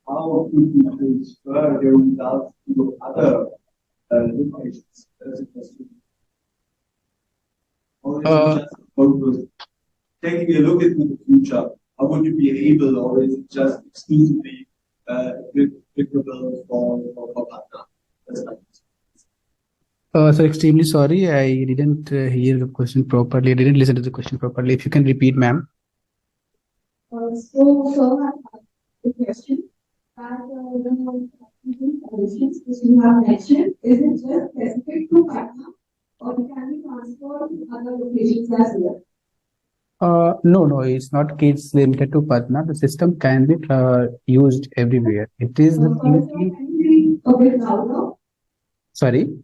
how could we transfer your results to other locations? That's a question. Or is it just focused? Taking a look into the future, how would you be able, or is it just exclusively applicable for Patna? That's my question. So extremely sorry, I didn't hear the question properly. I didn't listen to the question properly. If you can repeat, ma'am. So I have a question. That the conditions which you have mentioned, is it just specific to Patna, or can be transferred to other locations as well? No, it's not kids limited to Patna. The system can be used everywhere. It is the thinking. Can you be a bit louder? Sorry.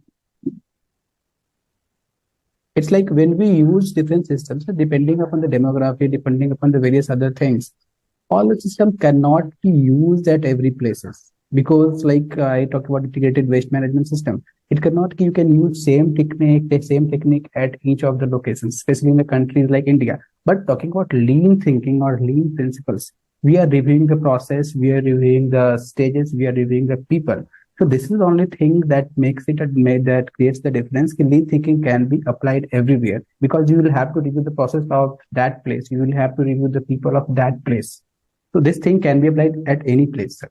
It's like when we use different systems, depending upon the demography, depending upon the various other things, all the system cannot be used at every places. Because like I talked about integrated waste management system, it cannot, you can use the same technique at each of the locations, especially in the countries like India. But talking about lean thinking or lean principles, we are reviewing the process, we are reviewing the stages, we are reviewing the people. So this is the only thing that makes it that creates the difference. Lean thinking can be applied everywhere because you will have to review the process of that place. You will have to review the people of that place. So this thing can be applied at any place, sir.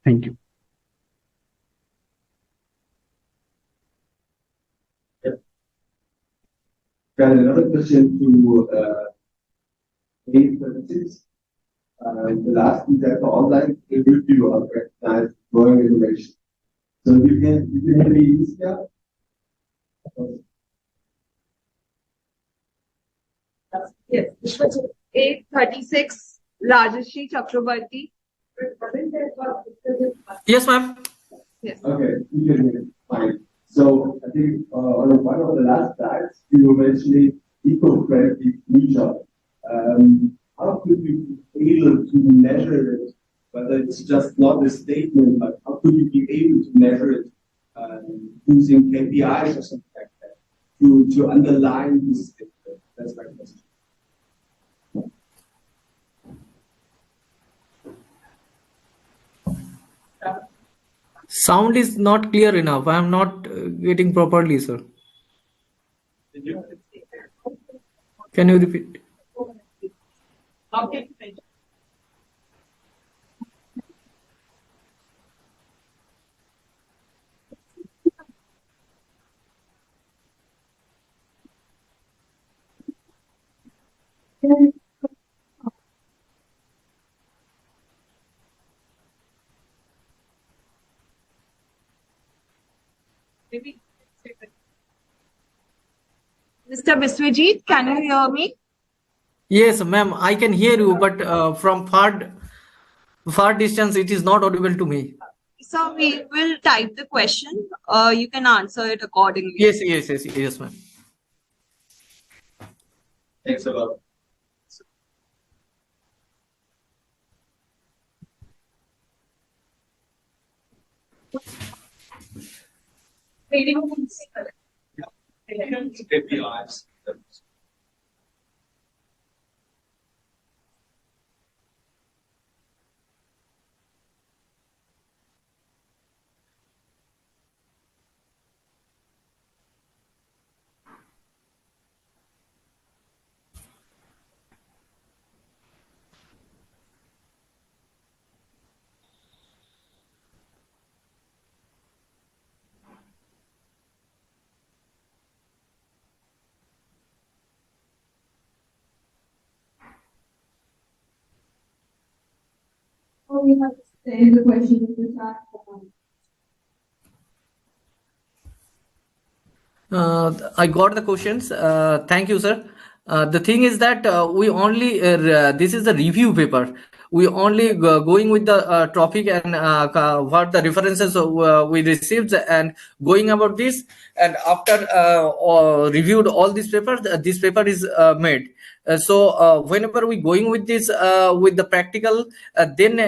Thank you. Got another question to 836. The last example online review of recognized growing innovation. So you can maybe use that. Yes, this was 836 Rajashri Chakrabarti. Yes, ma'am. Yes. Okay, you can hear it. Fine. So I think on one of the last slides, you were mentioning eco-friendly future. How could you be able to measure it? Whether it's just not a statement, but how could you be able to measure it using KPIs or something like that to underline this statement? That's my question. Sound is not clear enough. I am not getting properly, sir. Can you repeat? Okay. Mr. Biswajit, can you hear me? Yes, ma'am. I can hear you, but from far distance, it is not audible to me. So we will type the question. You can answer it accordingly. Yes, ma'am. Thanks a lot. KPIs. Oh, we have to say the question in the chat. I got the questions. Thank you, sir. The thing is that we only this is the review paper. We only going with the topic and what the references we received and going about this. And after reviewed all these papers, this paper is made. So whenever we going with this with the practical, then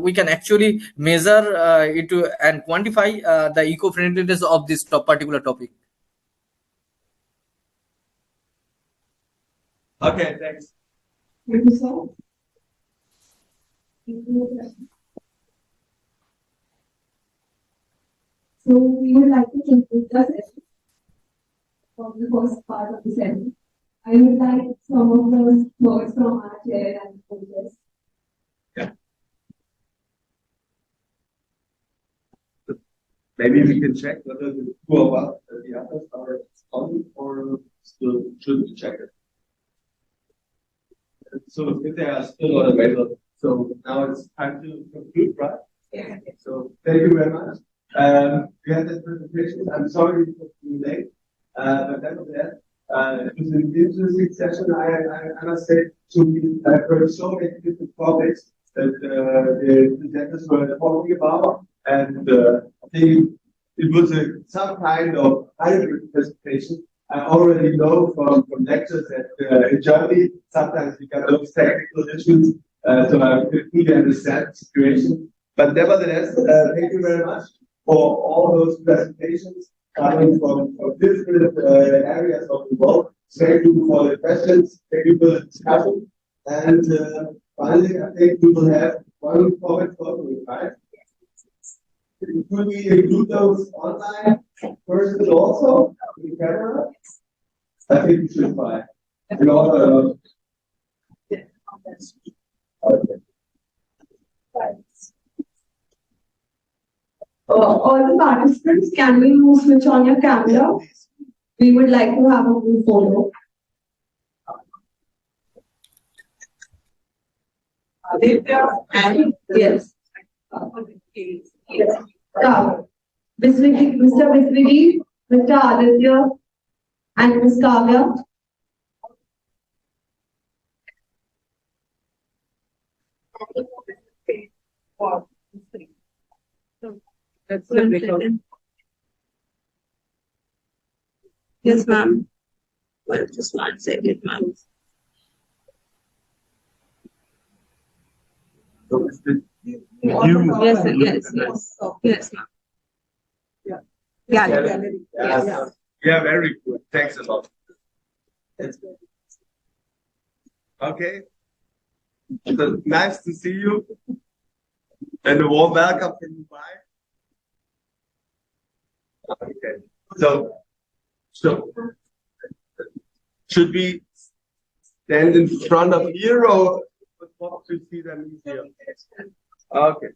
we can actually measure it and quantify the eco-friendliness of this particular topic. Okay, thanks. Thank you, sir. So we would like to conclude the session from the first part of the session. I would like some of the words from our chair and coaches. Maybe we can check whether the two of us, the others, are on or still shouldn't check it. So if they are still not available, so now it's time to conclude, right? Yeah. So thank you very much. We had this presentation. I'm sorry it was too late, but nevertheless, it was an interesting session. I must say, I've heard so many different topics that the presenters were talking about, and I think it was some kind of hybrid presentation. I already know from lectures that in Germany, sometimes we got those technical issues, so I fully understand the situation. But nevertheless, thank you very much for all those presentations coming from different areas of the world. Thank you for the questions, thank you for the discussion, and finally, I think we will have one comment totally, right? Could we include those online persons also in the camera? I think we should try. You know, okay. All the participants, can you switch on your camera? We would like to have a group photo. Yes. Yes. Mr. Visvidi, Mr. Aditya, and Ms. Kavya. That's the Yes, ma'am. Well, just 1 second, ma'am. Yes, ma'am. Yeah, very good. Thanks a lot. Okay. So nice to see you. And a warm welcome from Mumbai. Okay. So should we stand in front of here or what to see them easier? Okay.